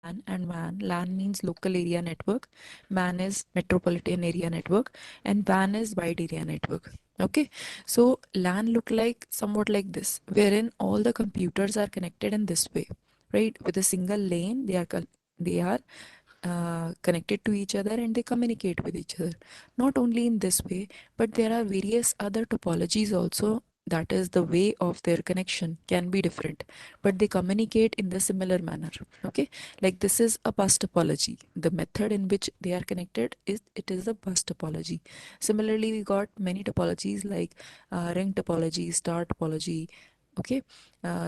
LAN and WAN. LAN means local area network, MAN is metropolitan area network, and WAN is wide area network. Okay, so LAN look like somewhat like this, wherein all the computers are connected in this way, right? With a single lane, they are connected to each other and they communicate with each other. Not only in this way, but there are various other topologies also. That is, the way of their connection can be different, but they communicate in the similar manner. Okay, like this is a bus topology. The method in which they are connected is it is a bus topology. Similarly, we got many topologies like ring topology, star topology. Okay,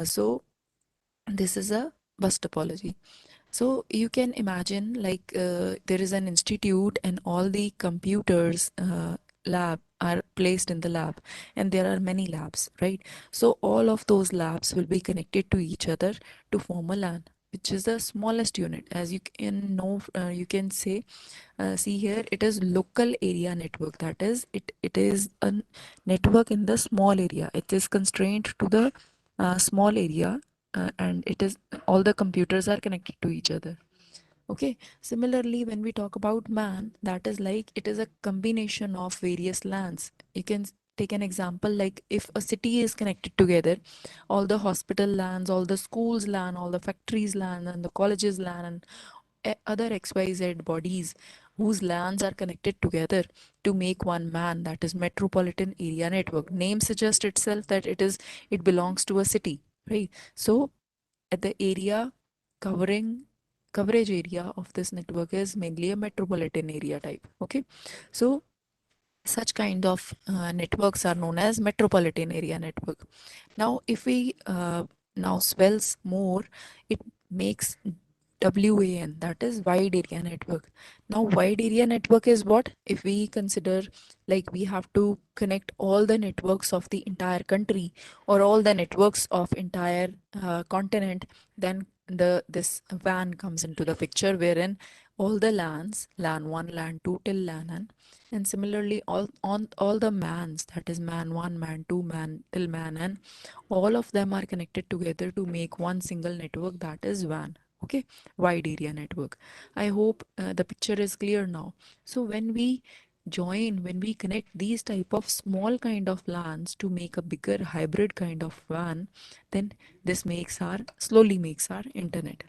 so this is a bus topology. So you can imagine like there is an institute and all the computers lab are placed in the lab, and there are many labs, right? So all of those labs will be connected to each other to form a LAN, which is the smallest unit. As you can know, you can say, see here, it is local area network. That is, it is a network in the small area. It is constrained to the small area, and it is all the computers are connected to each other. Okay, similarly, when we talk about MAN, that is like it is a combination of various LANs. You can take an example like if a city is connected together, all the hospital LANs, all the schools LAN, all the factories LAN, and the colleges LAN, and other XYZ bodies whose LANs are connected together to make one MAN, that is metropolitan area network. Name suggests itself that it belongs to a city, right? So at the area covering coverage area of this network is mainly a metropolitan area type. Okay, so such kind of networks are known as metropolitan area network. Now if we now swells more, it makes WAN, that is wide area network. Now wide area network is what? If we consider like we have to connect all the networks of the entire country or all the networks of entire continent, then this WAN comes into the picture, wherein all the LANs, LAN 1, LAN 2 till LAN N, and similarly all the MANs, that is MAN 1, MAN 2, MAN till MAN N, all of them are connected together to make one single network, that is WAN. Okay, wide area network. I hope the picture is clear now. So when we connect these type of small kind of LANs to make a bigger hybrid kind of WAN, then this slowly makes our internet.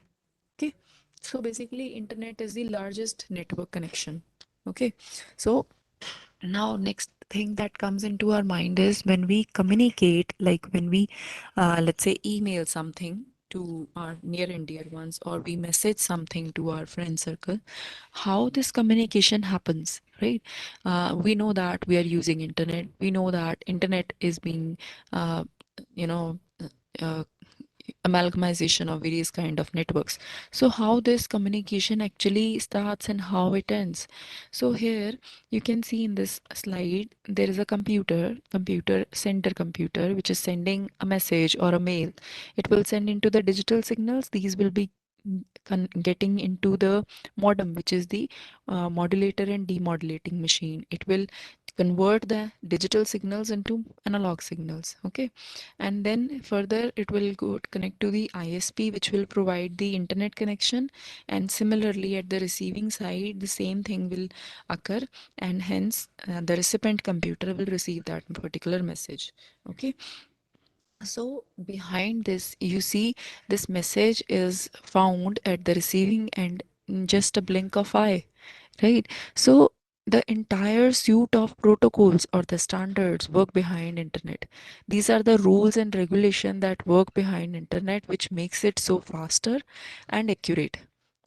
Okay, so basically internet is the largest network connection. Okay, so now next thing that comes into our mind is when we communicate, like when we let's say email something to our near and dear ones, or we message something to our friend circle, how this communication happens, right? We know that we are using internet, we know that internet is being uh, you know uh, amalgamation of various kind of networks. So how this communication actually starts and how it ends. So here you can see in this slide there is a computer center computer which is sending a message or a mail. It will send into the digital signals. These will be getting into the modem, which is the modulator and demodulating machine. It will convert the digital signals into analog signals. Okay, and then further it will go connect to the ISP, which will provide the internet connection, and similarly at the receiving side the same thing will occur, and hence the recipient computer will receive that particular message. Okay, so behind this you see this message is found at the receiving end in just a blink of eye, right? So the entire suite of protocols or the standards work behind internet. These are the rules and regulation that work behind internet, which makes it so faster and accurate.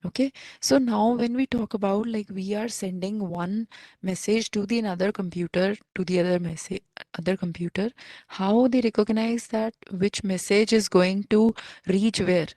Okay, so now when we talk about like we are sending one message to the another computer, to the other computer, how they recognize that which message is going to reach where?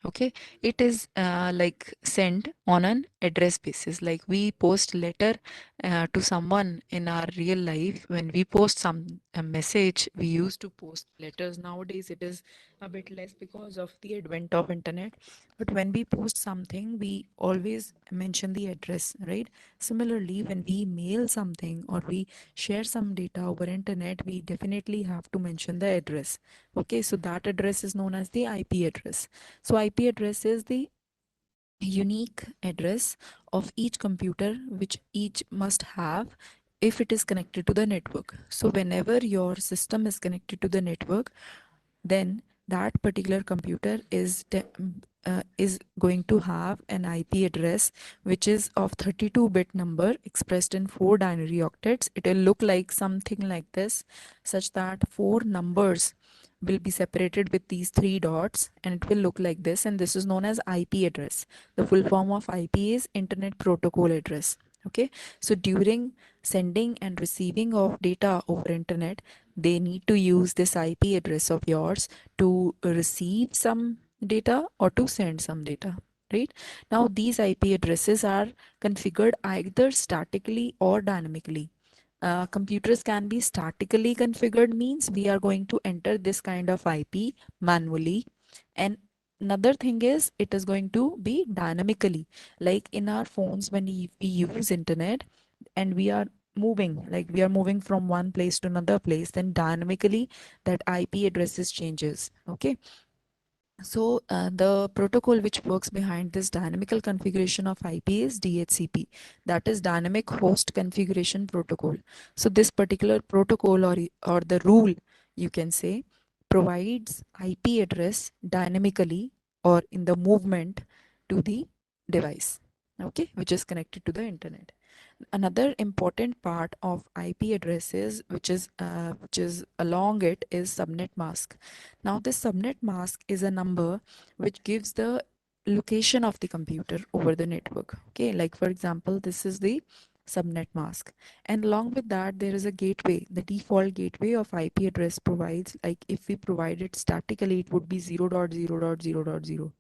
Okay, it is like sent on an address basis. Like we post letter to someone in our real life. When we post some a message, we used to post letters. Nowadays it is a bit less because of the advent of internet, but when we post something we always mention the address, right? Similarly, when we mail something or we share some data over internet, we definitely have to mention the address. Okay, so that address is known as the IP address. So IP address is the unique address of each computer which each must have if it is connected to the network. So whenever your system is connected to the network, then that particular computer is going to have an IP address which is of 32-bit number expressed in 4 binary octets. It will look like something like this, such that 4 numbers will be separated with these 3 dots, and it will look like this, and this is known as IP address. The full form of IP is Internet Protocol Address. Okay, so during sending and receiving of data over internet, they need to use this IP address of yours to receive some data or to send some data, right? Now these IP addresses are configured either statically or dynamically. Computers can be statically configured, means we are going to enter this kind of IP manually, and another thing is it is going to be dynamically, like in our phones when we use internet and we are moving, like we are moving from one place to another place, then dynamically that IP addresses changes. Okay, so the protocol which works behind this dynamical configuration of IP is DHCP, that is Dynamic Host Configuration Protocol. So this particular protocol, or the rule you can say, provides IP address dynamically or in the movement to the device, okay, which is connected to the internet. Another important part of IP addresses, which is along it, is subnet mask. Now this subnet mask is a number which gives the location of the computer over the network. Okay, like for example, this is the subnet mask, and along with that there is a gateway. The default gateway of IP address provides, like if we provide it statically, it would be 0.0.0.0.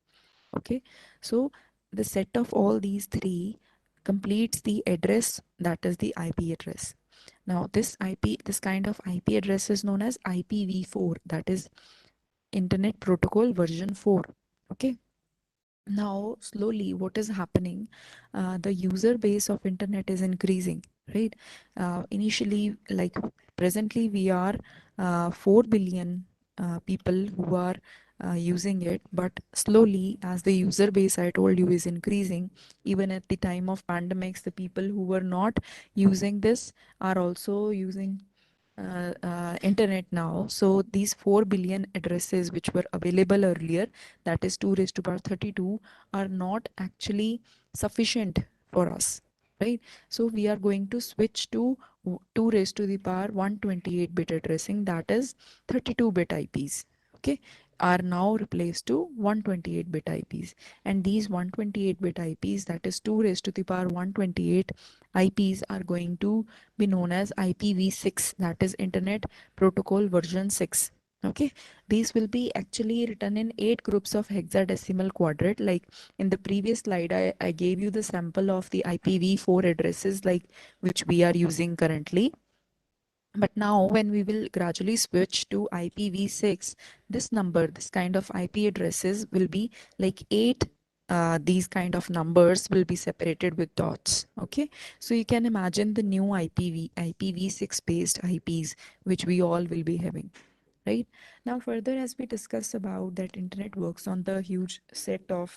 Okay, so the set of all these three completes the address, that is the IP address. Now this kind of IP address is known as IPv4, that is Internet Protocol version 4. Okay, now slowly what is happening, the user base of internet is increasing, right? Initially, like presently we are 4 billion people who are using it, but slowly as the user base I told you is increasing, even at the time of pandemics, the people who were not using this are also using internet now. So these 4 billion addresses which were available earlier, that is 2 raised to power 32, are not actually sufficient for us, right? So we are going to switch to 2 raised to the power 128-bit addressing, that is 32-bit IPs. Okay, are now replaced to 128-bit IPs, and these 128-bit IPs, that is 2 raised to the power 128 IPs, are going to be known as IPv6, that is Internet Protocol version 6. Okay, these will be actually written in 8 groups of hexadecimal quadrat. Like in the previous slide, I gave you the sample of the IPv4 addresses, like which we are using currently. But now when we will gradually switch to IPv6, this number, this kind of IP addresses will be like 8. These kind of numbers will be separated with dots. Okay, so you can imagine the new IPv6 based IPs which we all will be having, right? Now further, as we discuss about that internet works on the huge set of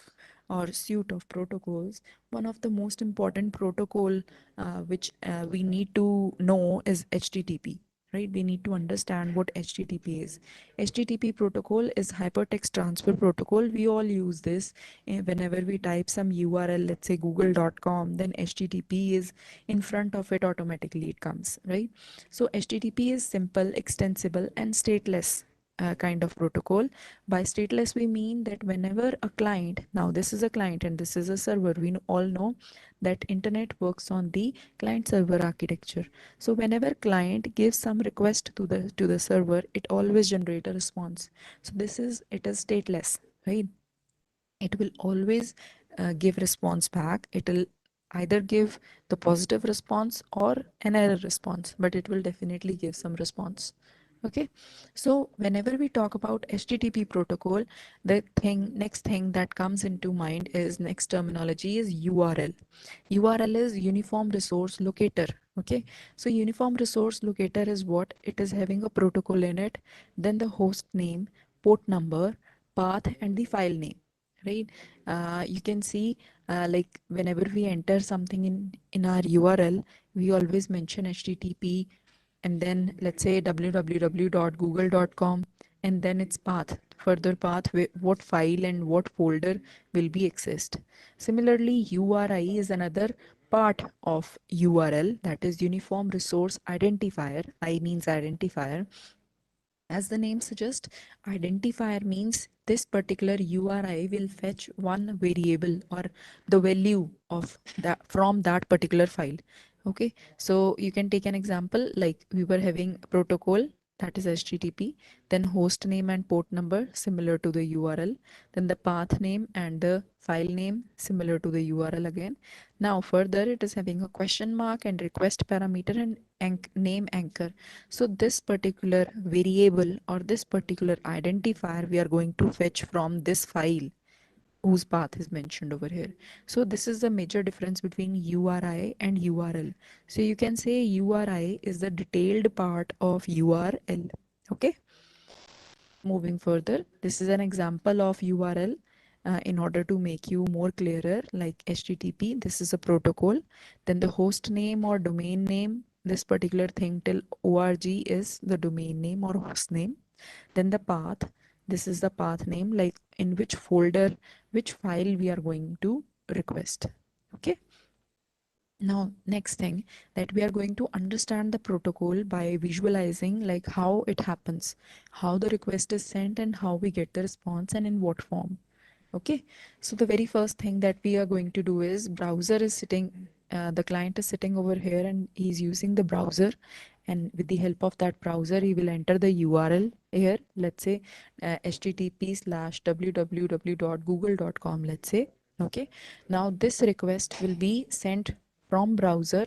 or suite of protocols, one of the most important protocol which we need to know is HTTP, right? We need to understand what HTTP is. HTTP protocol is hypertext transfer protocol. We all use this whenever we type some URL, let's say google.com, then HTTP is in front of it, automatically it comes, right? So HTTP is simple, extensible, and stateless kind of protocol. By stateless, we mean that whenever a client, now this is a client and this is a server, we all know that internet works on the client server architecture. So whenever client gives some request to the server, it always generate a response. So it is stateless, right? It will always give response back. It will either give the positive response or an error response, but it will definitely give some response. Okay, so whenever we talk about HTTP protocol, the next thing that comes into mind is, next terminology is URL. URL is Uniform Resource Locator. Okay, so Uniform Resource Locator is what? It is having a protocol in it, then the host name, port number, path, and the file name, right? You can see like whenever we enter something in our URL, we always mention HTTP and then let's say www.google.com and then its path, further path, what file and what folder will be accessed. Similarly, URI is another part of URL, that is Uniform Resource Identifier. I means identifier. As the name suggests, identifier means this particular URI will fetch one variable or the value of that from that particular file. Okay, so you can take an example like we were having a protocol, that is HTTP, then host name and port number similar to the URL, then the path name and the file name similar to the URL again. Now further it is having a question mark and request parameter and name anchor. So this particular variable or this particular identifier we are going to fetch from this file whose path is mentioned over here. So this is the major difference between URI and URL. So you can say URI is the detailed part of URL. Okay. Moving further, this is an example of URL in order to make you more clearer, like HTTP, this is a protocol. Then the host name or domain name, this particular thing till org is the domain name or host name. Then the path, this is the path name, like in which folder, which file we are going to request. Okay. Now, next thing that we are going to understand the protocol by visualizing like how it happens, how the request is sent and how we get the response and in what form. Okay, so the very first thing that we are going to do is browser is sitting, the client is sitting over here and he's using the browser, and with the help of that browser he will enter the URL here, let's say http://www.google.com, let's say. Okay, now this request will be sent from browser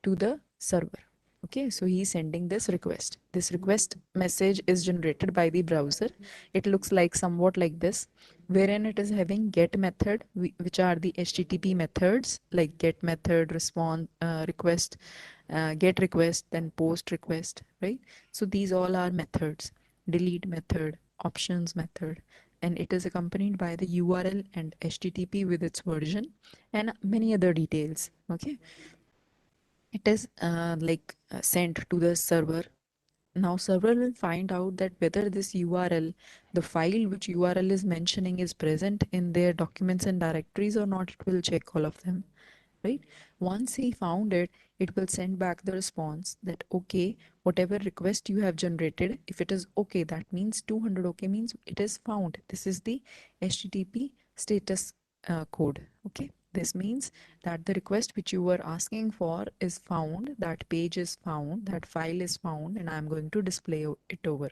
to the server. Okay, so he's sending this request. This request message is generated by the browser. It looks like somewhat like this, wherein it is having get method, which are the HTTP methods like get method, response, request, get request, then post request, right? So these all are methods. Delete method, options method, and it is accompanied by the URL and HTTP with its version and many other details. Okay, it is sent to the server. Now server will find out that whether this URL, the file which URL is mentioning, is present in their documents and directories or not. It will check all of them, right? Once he found it, it will send back the response that okay, whatever request you have generated, if it is okay, that means 200 okay means it is found. This is the HTTP status code. Okay, this means that the request which you were asking for is found, that page is found, that file is found, and I'm going to display it over.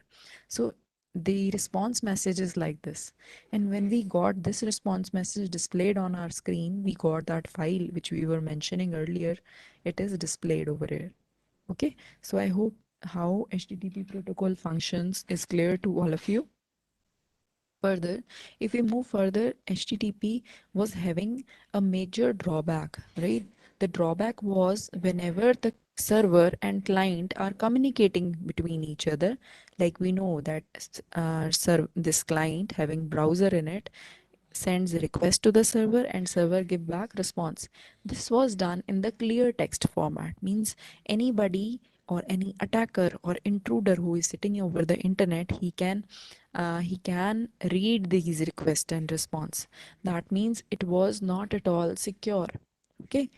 So the response message is like this, and when we got this response message displayed on our screen, we got that file which we were mentioning earlier. It is displayed over here. Okay, so I hope how HTTP protocol functions is clear to all of you. Further, if we move further, HTTP was having a major drawback, right? The drawback was whenever the server and client are communicating between each other, like we know that this client having browser in it sends a request to the server and server give back response. This was done in the clear text format, means anybody or any attacker or intruder who is sitting over the internet, he can read these request and response. That means it was not at all secure. Okay,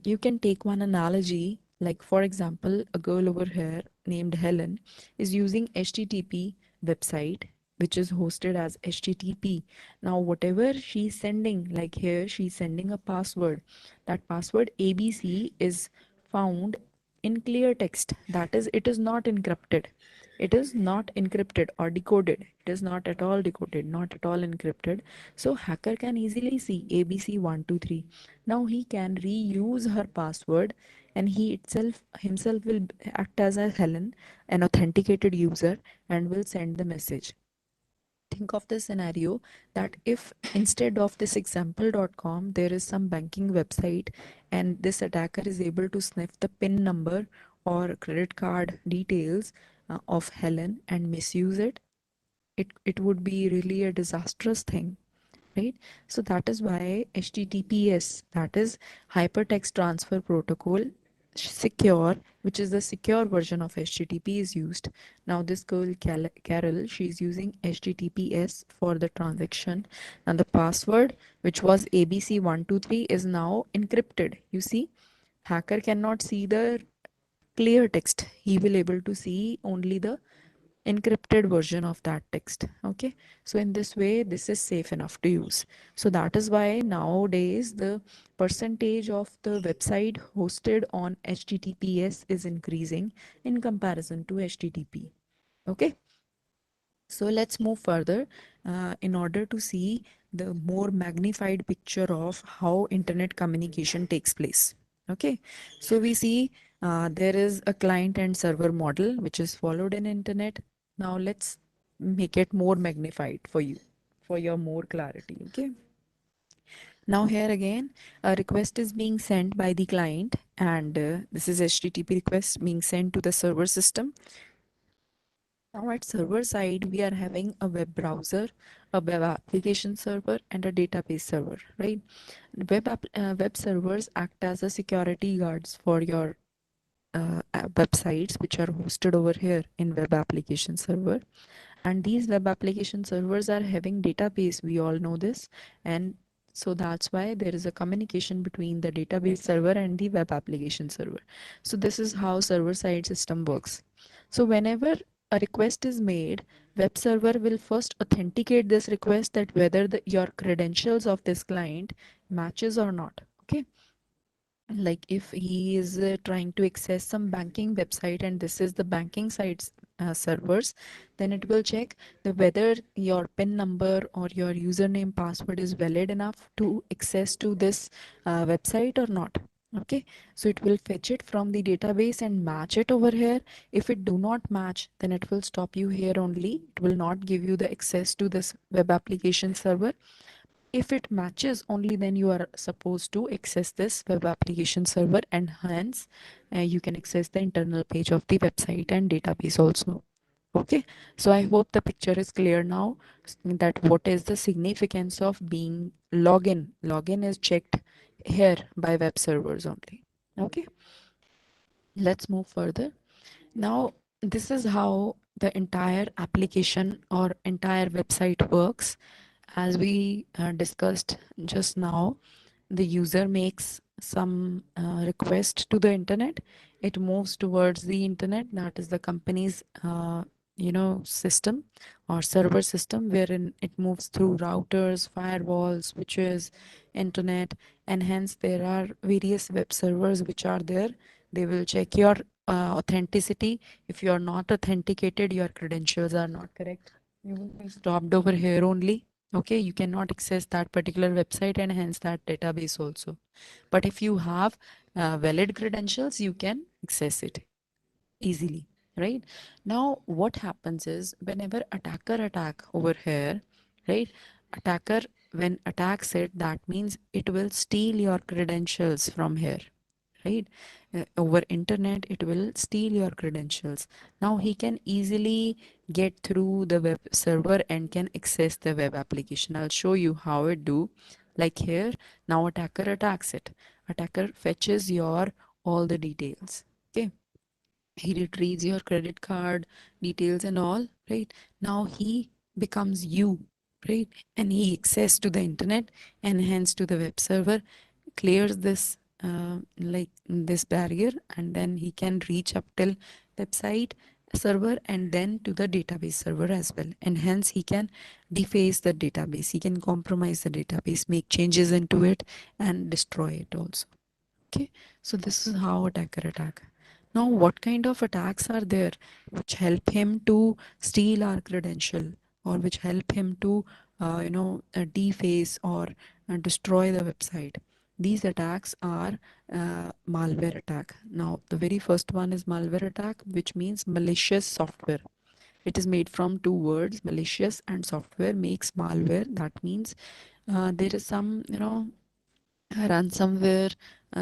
you can take one analogy, like for example, a girl over here named Helen is using HTTP website which is hosted as HTTP. Now whatever she's sending, like here she's sending a password. That password ABC is found in clear text. That is, it is not encrypted. It is not encrypted or decoded. It is not at all decoded, not at all encrypted. So hacker can easily see ABC123. Now he can reuse her password, and he itself himself will act as a Helen, an authenticated user, and will send the message. Think of the scenario that if instead of this example.com there is some banking website and this attacker is able to sniff the PIN number or credit card details of Helen and misuse it, it would be really a disastrous thing, right? So that is why HTTPS, that is Hypertext Transfer Protocol, secure, which is the secure version of HTTP, is used. Now this girl Carol, she's using HTTPS for the transaction, and the password, which was ABC123, is now encrypted. You see, hacker cannot see the clear text. He will able to see only the encrypted version of that text. Okay, so in this way this is safe enough to use. So that is why nowadays the percentage of the website hosted on HTTPS is increasing in comparison to HTTP. Okay, so let's move further in order to see the more magnified picture of how internet communication takes place. Okay, so we see there is a client and server model which is followed in internet. Now let's make it more magnified for you, for your more clarity. Okay, now here again a request is being sent by the client, and this is HTTP request being sent to the server system. Now at server side, we are having a web browser, a web application server, and a database server, right? Web servers act as a security guards for your websites which are hosted over here in web application server. And these web application servers are having database, we all know this, and so that's why there is a communication between the database server and the web application server. So this is how server side system works. So whenever a request is made, web server will first authenticate this request, that whether your credentials of this client matches or not. Okay, like if he is trying to access some banking website and this is the banking sites servers, then it will check the whether your pin number or your username password is valid enough to access to this website or not. Okay, so it will fetch it from the database and match it over here. If it do not match, then it will stop you here only. It will not give you the access to this web application server. If it matches, only then you are supposed to access this web application server, and hence you can access the internal page of the website and database also. Okay, so I hope the picture is clear now, that what is the significance of being login. Login is checked here by web servers only. Okay, let's move further. Now, this is how the entire application or entire website works. As we discussed just now, the user makes some request to the internet. It moves towards the internet, that is the company's system or server system, wherein it moves through routers, firewalls, switches, internet, and hence there are various web servers which are there. They will check your authenticity. If you are not authenticated, your credentials are not correct, you will be stopped over here only. Okay, you cannot access that particular website and hence that database also. But if you have valid credentials, you can access it easily, right? Now what happens is, whenever attacker attack over here, right, attacker when attacks it, that means it will steal your credentials from here, right? Over internet it will steal your credentials. Now he can easily get through the web server and can access the web application. I'll show you how it do. Like here, now attacker attacks it. Attacker fetches your all the details. Okay, he retrieves your credit card details and all, right? Now he becomes you, right? And he access to the internet and hence to the web server, clears this like this barrier, and then he can reach up till website server and then to the database server as well, and hence he can deface the database, he can compromise the database, make changes into it, and destroy it also. Okay, so this is how attacker attack. Now, what kind of attacks are there which help him to steal our credential, or which help him to, deface or destroy the website? These attacks are malware attack. Now, the very first one is malware attack, which means malicious software. It is made from two words, malicious and software makes malware. That means there is some, ransomware,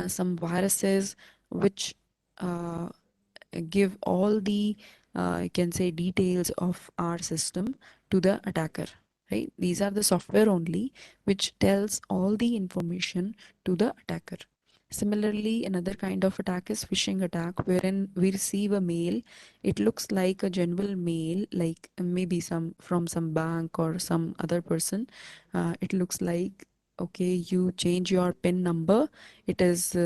some viruses which uh, give all the you can say details of our system to the attacker. right? These are the software only which tells all the information to the attacker. Similarly, another kind of attack is phishing attack, wherein we receive a mail. It looks like a general mail, like maybe some from some bank or some other person. It looks like, okay, you change your PIN number. It is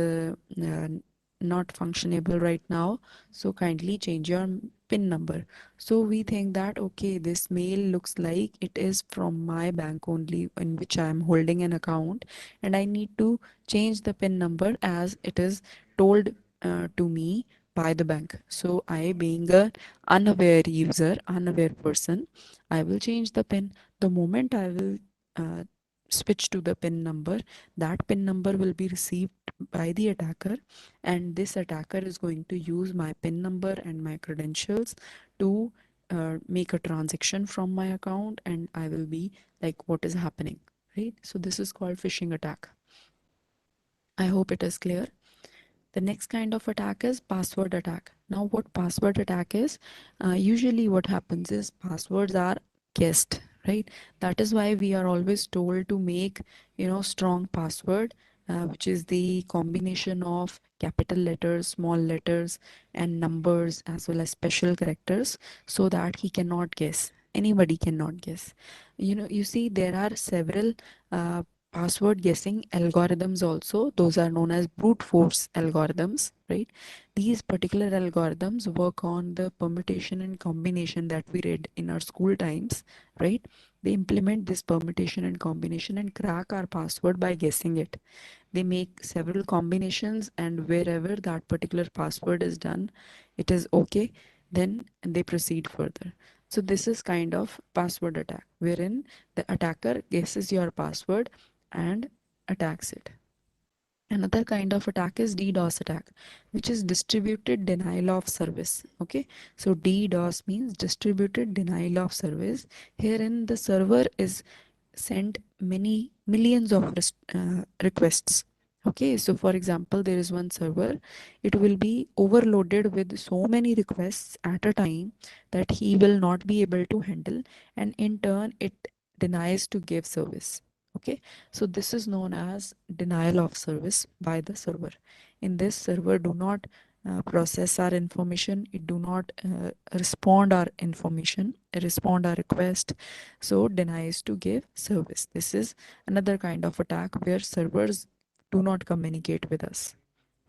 not functionable right now, so kindly change your PIN number. So we think that, okay, this mail looks like it is from my bank only, in which I am holding an account, and I need to change the PIN number as it is told to me by the bank. So I, being a unaware user, unaware person, I will change the PIN. The moment I will uh, switch to the PIN number, that PIN number will be received by the attacker, and this attacker is going to use my PIN number and my credentials to make a transaction from my account, and I will be like, what is happening, right? So this is called phishing attack. I hope it is clear. The next kind of attack is password attack. Now, what password attack is, usually what happens is passwords are guessed, right? That is why we are always told to make, strong password, which is the combination of capital letters, small letters, and numbers, as well as special characters, so that he cannot guess. Anybody cannot guess. You see, there are several password guessing algorithms also. Those are known as brute force algorithms, right? These particular algorithms work on the permutation and combination that we read in our school times, right? They implement this permutation and combination and crack our password by guessing it. They make several combinations, and wherever that particular password is done, it is okay, then they proceed further. So this is kind of password attack, wherein the attacker guesses your password and attacks it. Another kind of attack is DDoS attack, which is distributed denial of service. Okay, so DDoS means distributed denial of service. Herein, the server is sent many millions of requests. Okay, so for example, there is one server, it will be overloaded with so many requests at a time that he will not be able to handle, and in turn, it denies to give service. Okay, so this is known as denial of service by the server. In this, server do not process our information, it do not respond our information, respond our request, so denies to give service. This is another kind of attack where servers do not communicate with us.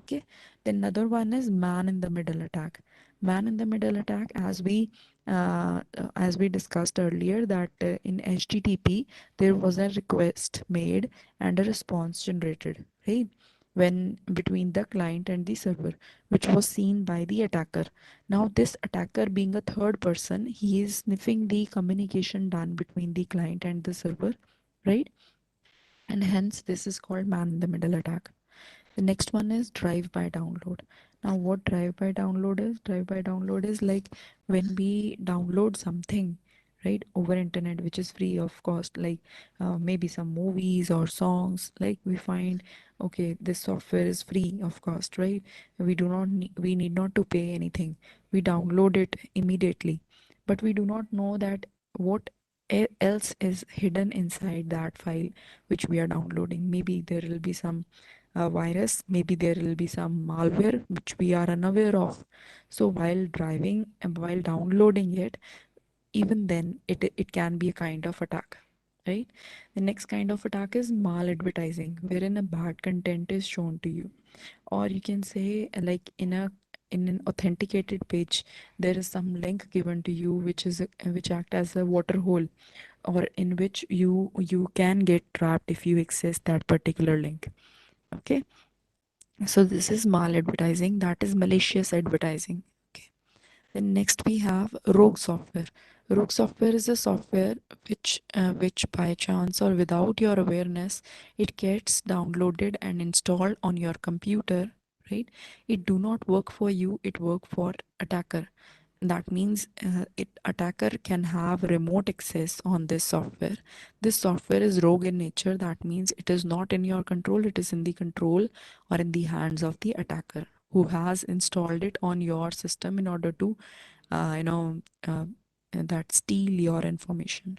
Okay, then another one is man in the middle attack. Man in the middle attack, as we discussed earlier, that in HTTP there was a request made and a response generated, right? When between the client and the server, which was seen by the attacker. Now, this attacker, being a third person, he is sniffing the communication done between the client and the server, right? And hence, this is called man in the middle attack. The next one is drive-by download. Now, what drive-by download is? Drive-by download is like when we download something, right, over internet, which is free of cost, like maybe some movies or songs. Like we find, okay, this software is free of cost, right? We need not to pay anything. We download it immediately, but we do not know that what else is hidden inside that file which we are downloading. Maybe there will be some virus, maybe there will be some malware which we are unaware of. So while driving and while downloading it, even then it can be a kind of attack, right? The next kind of attack is maladvertising, wherein a bad content is shown to you, or you can say like in an authenticated page, there is some link given to you which act as a water hole, or in which you can get trapped if you access that particular link. Okay, so this is maladvertising, that is malicious advertising. Okay. Then next we have rogue software. Rogue software is a software which by chance or without your awareness, it gets downloaded and installed on your computer, right? It do not work for you, it work for attacker. That means it attacker can have remote access on this software. This software is rogue in nature. That means it is not in your control, it is in the control or in the hands of the attacker who has installed it on your system in order to uh, you know uh, that steal your information.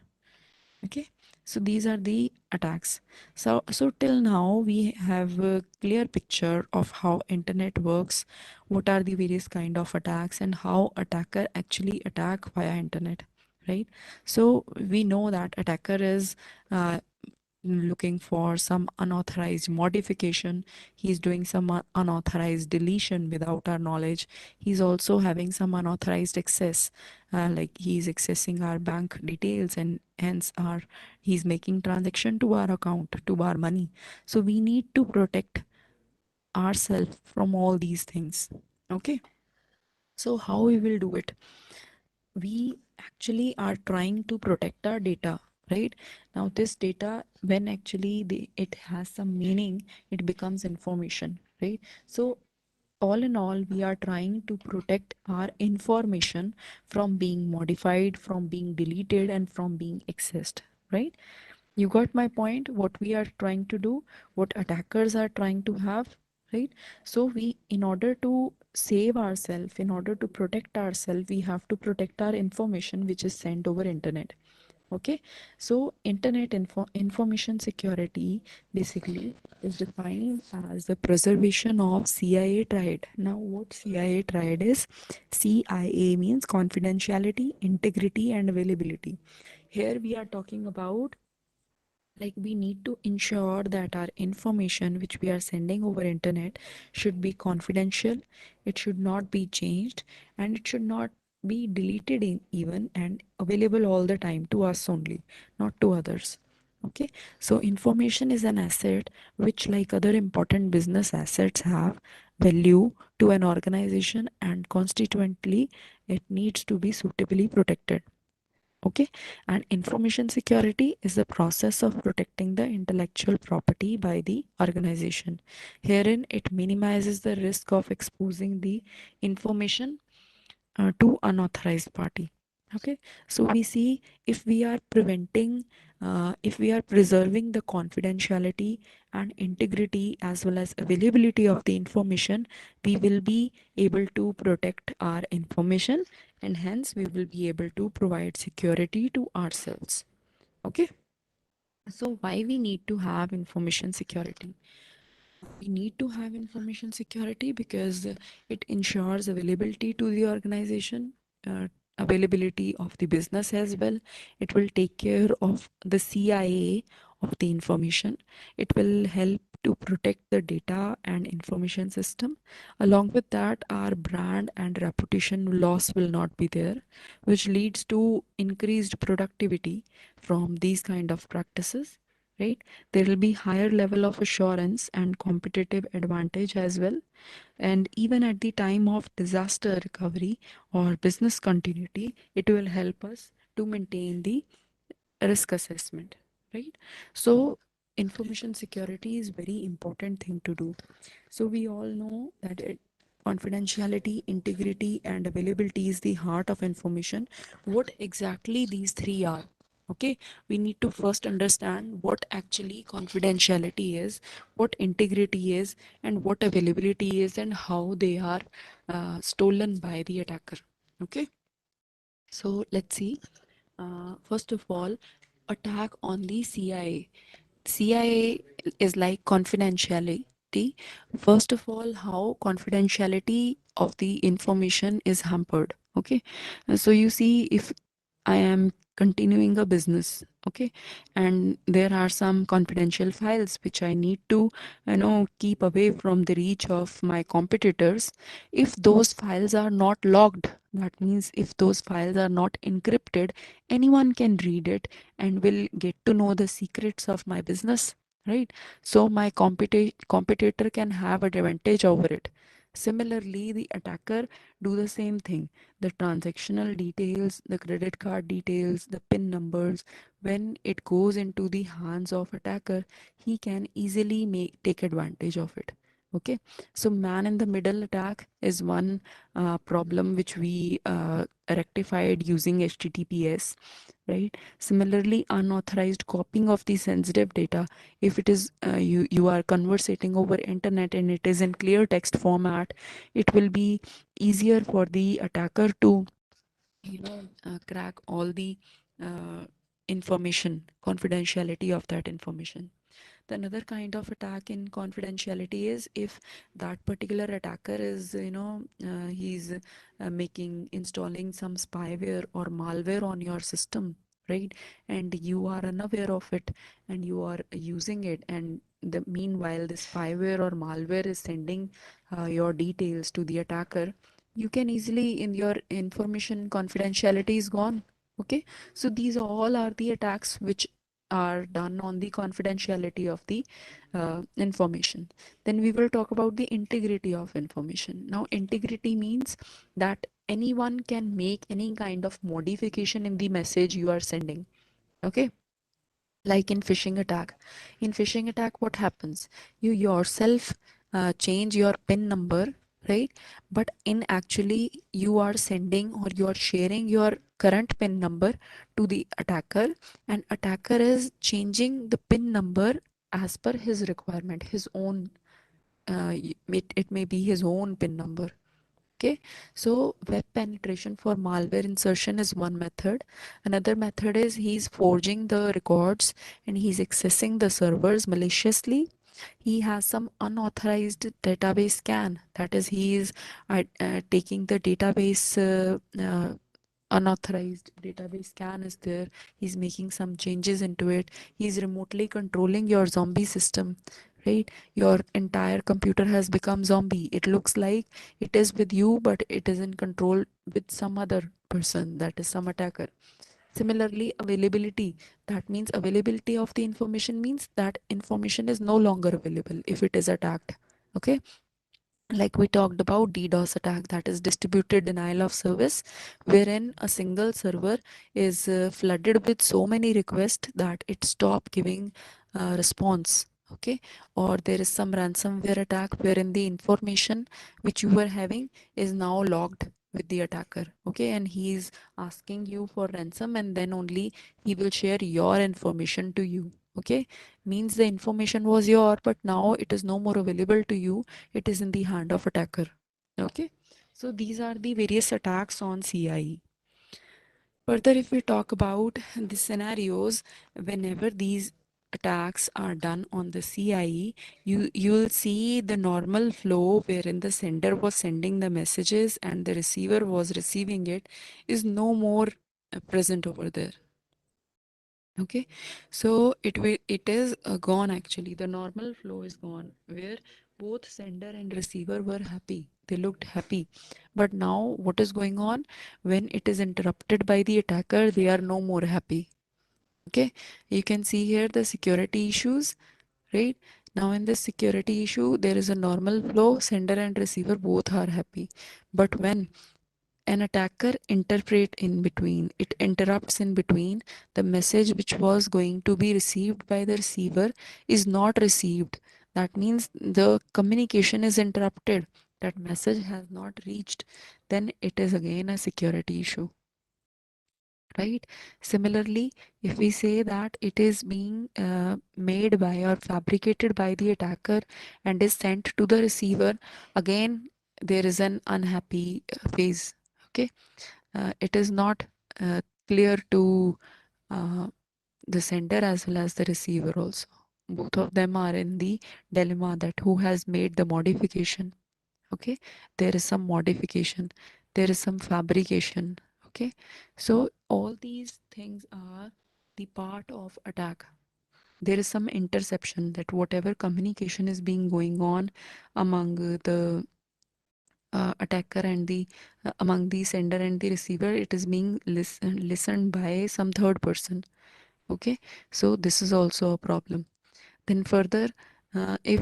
Okay, so these are the attacks. So till now we have a clear picture of how internet works, what are the various kind of attacks, and how attacker actually attack via internet, right? So we know that attacker is uh, looking for some unauthorized modification. He's doing some unauthorized deletion without our knowledge. He's also having some unauthorized access, like he's accessing our bank details, and hence our he's making transaction to our account, to our money. So we need to protect ourselves from all these things. Okay, so how we will do it? We actually are trying to protect our data, right? Now this data, when actually it has some meaning, it becomes information, right? So all in all, we are trying to protect our information from being modified, from being deleted, and from being accessed, right? You got my point, what we are trying to do, what attackers are trying to have, right? So we, in order to save ourselves, in order to protect ourselves, we have to protect our information which is sent over internet. Okay, so information security basically is defined as the preservation of CIA triad. Now what CIA triad is? CIA means confidentiality, integrity, and availability. Here we are talking about, like, we need to ensure that our information which we are sending over internet should be confidential, it should not be changed, and it should not be deleted in even, and available all the time to us only, not to others. Okay, so information is an asset which, like other important business assets, have value to an organization, and consequently it needs to be suitably protected. Okay, and information security is the process of protecting the intellectual property by the organization. Herein, it minimizes the risk of exposing the information to unauthorized party. Okay, so we see, if we are preventing, if we are preserving the confidentiality and integrity as well as availability of the information, we will be able to protect our information, and hence we will be able to provide security to ourselves. Okay, so why we need to have information security? We need to have information security because it ensures availability to the organization, uh, availability of the business as well. It will take care of the CIA of the information. It will help to protect the data and information system. Along with that, our brand and reputation loss will not be there, which leads to increased productivity from these kind of practices, right? There will be higher level of assurance and competitive advantage as well. And even at the time of disaster recovery or business continuity, it will help us to maintain the risk assessment, right? So information security is very important thing to do. So we all know that confidentiality, integrity, and availability is the heart of information. What exactly these three are? Okay, we need to first understand what actually confidentiality is, what integrity is, and what availability is, and how they are stolen by the attacker. Okay, so let's see. First of all, attack on the CIA. CIA is like confidentiality. First of all, how confidentiality of the information is hampered. Okay, so you see, if I am continuing a business, okay, and there are some confidential files which I need to, keep away from the reach of my competitors. If those files are not logged, that means if those files are not encrypted, anyone can read it and will get to know the secrets of my business, right? So my competitor can have advantage over it. Similarly, the attacker do the same thing. The transactional details, the credit card details, the PIN numbers, when it goes into the hands of attacker, he can easily take advantage of it. Okay, so man in the middle attack is one problem which we rectified using HTTPS, right? Similarly, unauthorized copying of the sensitive data. If it is you are conversating over internet and it is in clear text format, it will be easier for the attacker to crack all the uh, information, confidentiality of that information. The another kind of attack in confidentiality is if that particular attacker is, he's making, installing some spyware or malware on your system, right? And you are unaware of it and you are using it. And the meanwhile, the spyware or malware is sending your details to the attacker. You can easily, in your information confidentiality is gone. Okay, so these all are the attacks which are done on the confidentiality of the information. Then we will talk about the integrity of information. Now, integrity means that anyone can make any kind of modification in the message you are sending. Okay, like in phishing attack. In phishing attack, what happens? You yourself change your PIN number, right? But in actually, you are sending or you are sharing your current PIN number to the attacker, and attacker is changing the PIN number as per his requirement, his own. It may be his own PIN number. Okay, so web penetration for malware insertion is one method. Another method is he's forging the records and he's accessing the servers maliciously. He has some unauthorized database scan. That is, he is taking the database unauthorized database scan is there. He's making some changes into it. He's remotely controlling your zombie system, right? Your entire computer has become zombie. It looks like it is with you, but it is in control with some other person, that is some attacker. Similarly, availability, that means availability of the information means that information is no longer available if it is attacked. Okay, like we talked about DDoS attack, that is distributed denial of service, wherein a single server is flooded with so many requests that it stop giving response. Okay, or there is some ransomware attack wherein the information which you were having is now logged with the attacker. Okay, and he is asking you for ransom, and then only he will share your information to you. Okay, means the information was your, but now it is no more available to you, it is in the hand of attacker. Okay, so these are the various attacks on CIE. Further, if we talk about the scenarios, whenever these attacks are done on the CIE, you'll see the normal flow wherein the sender was sending the messages and the receiver was receiving it is no more present over there. Okay, so it is gone. Actually, the normal flow is gone where both sender and receiver were happy, they looked happy. But now what is going on? When it is interrupted by the attacker, they are no more happy. Okay, you can see here the security issues, right? Now in this security issue there is a normal flow, sender and receiver both are happy. But when an attacker interpret in between, it interrupts in between, the message which was going to be received by the receiver is not received. That means the communication is interrupted, that message has not reached, then it is again a security issue, right? Similarly, if we say that it is being made by or fabricated by the attacker and is sent to the receiver, again there is an unhappy phase. Okay, it is not clear to uh, the sender as well as the receiver also. Both of them are in the dilemma that who has made the modification. Okay, there is some modification, there is some fabrication. Okay, so all these things are the part of attack. There is some interception, that whatever communication is being going on among the attacker and the among the sender and the receiver, it is being listened by some third person. Okay, so this is also a problem. Then further, if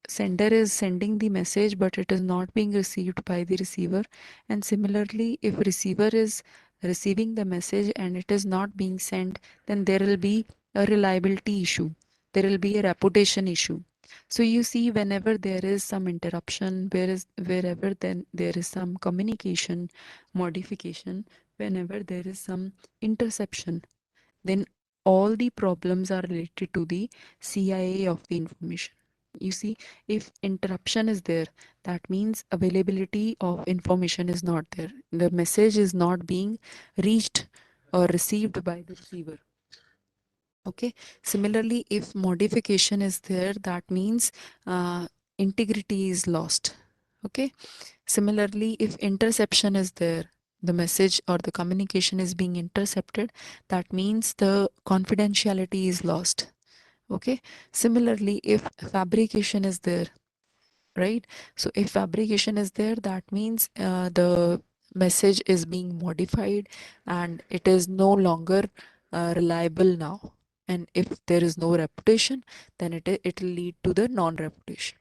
sender is sending the message but it is not being received by the receiver, and similarly if receiver is receiving the message and it is not being sent, then there will be a reliability issue, there will be a reputation issue. So you see, whenever there is some interruption, wherever then there is some communication modification, whenever there is some interception, then all the problems are related to the CIA of the information. You see, if interruption is there, that means availability of information is not there. The message is not being reached or received by the receiver. Okay. Similarly, if modification is there, that means integrity is lost. Okay. Similarly, if interception is there, the message or the communication is being intercepted, that means the confidentiality is lost. Okay. Similarly, if fabrication is there, right? So if fabrication is there, that means the message is being modified and it is no longer reliable now. And if there is no reputation, then it will lead to the non-reputation.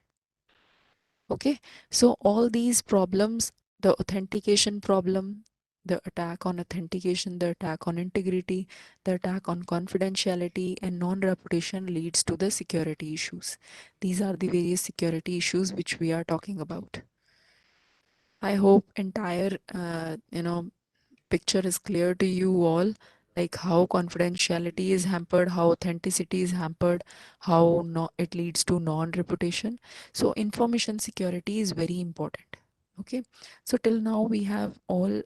Okay, so all these problems, the authentication problem, the attack on authentication, the attack on integrity, the attack on confidentiality and non-reputation leads to the security issues. These are the various security issues which we are talking about. I hope entire picture is clear to you all, like how confidentiality is hampered, how authenticity is hampered, how it leads to non-reputation. So information security is very important. Okay, so till now we have all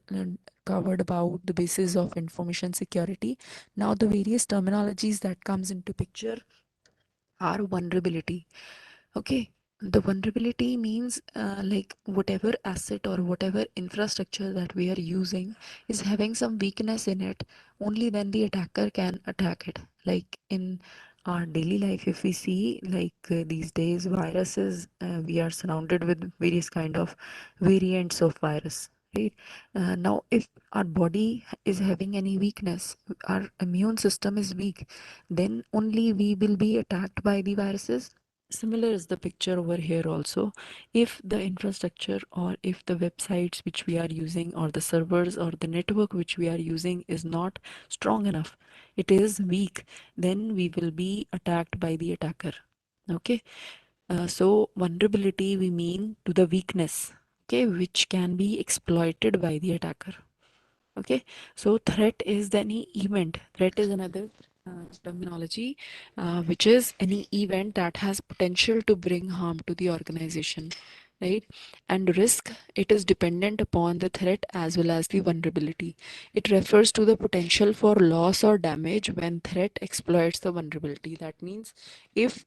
covered about the basis of information security. Now the various terminologies that comes into picture are vulnerability. Okay, the vulnerability means like whatever asset or whatever infrastructure that we are using is having some weakness in it, only then the attacker can attack it. Like in our daily life, if we see, like these days viruses, we are surrounded with various kind of variants of virus, right? Now if our body is having any weakness, our immune system is weak, then only we will be attacked by the viruses. Similar is the picture over here also. If the infrastructure or if the websites which we are using or the servers or the network which we are using is not strong enough, it is weak, then we will be attacked by the attacker. Okay, so vulnerability we mean to the weakness, okay, which can be exploited by the attacker. Okay, so threat is any event. Threat is another terminology, which is any event that has potential to bring harm to the organization, right? And risk, it is dependent upon the threat as well as the vulnerability. It refers to the potential for loss or damage when threat exploits the vulnerability. That means if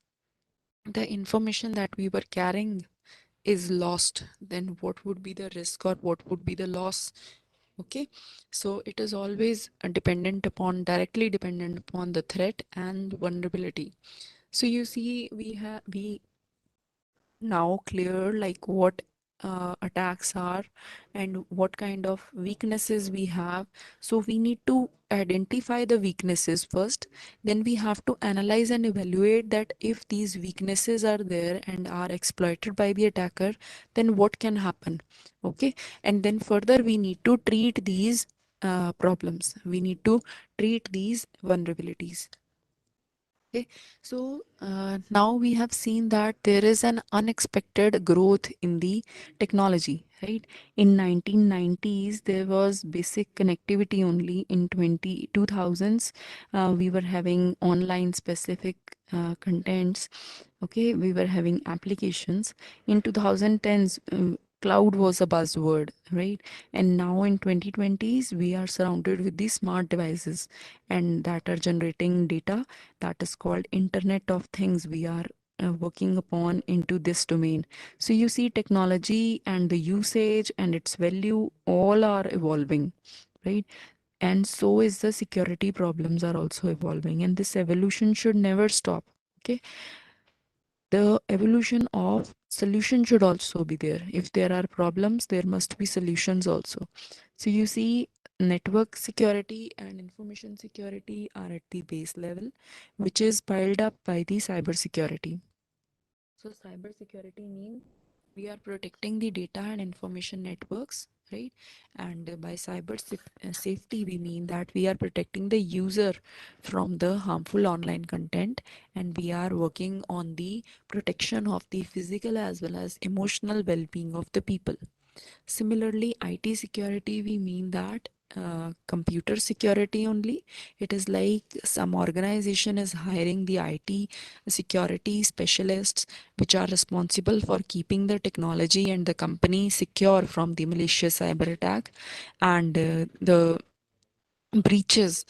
the information that we were carrying is lost, then what would be the risk or what would be the loss? Okay, so it is always dependent upon, directly dependent upon the threat and vulnerability. So you see, we now clear like what attacks are and what kind of weaknesses we have. So we need to identify the weaknesses first, then we have to analyze and evaluate that if these weaknesses are there and are exploited by the attacker, then what can happen. Okay, and then further we need to treat these problems, we need to treat these vulnerabilities. Okay, so now we have seen that there is an unexpected growth in the technology, right? In 1990s, there was basic connectivity only. In 2000s, we were having online specific contents. Okay, we were having applications. In 2010s, cloud was a buzzword, right? And now in 2020s, we are surrounded with these smart devices and that are generating data, that is called Internet of Things. We are working upon into this domain. So you see technology and the usage and its value all are evolving, right? And so is the security problems are also evolving, and this evolution should never stop. Okay, the evolution of solution should also be there. If there are problems, there must be solutions also. So you see, network security and information security are at the base level, which is piled up by the cyber security. So cyber security means we are protecting the data and information networks, right? And by safety, we mean that we are protecting the user from the harmful online content, and we are working on the protection of the physical as well as emotional well-being of the people. Similarly, IT security, we mean that computer security only. It is like some organization is hiring the IT security specialists, which are responsible for keeping the technology and the company secure from the malicious cyber attack and the breaches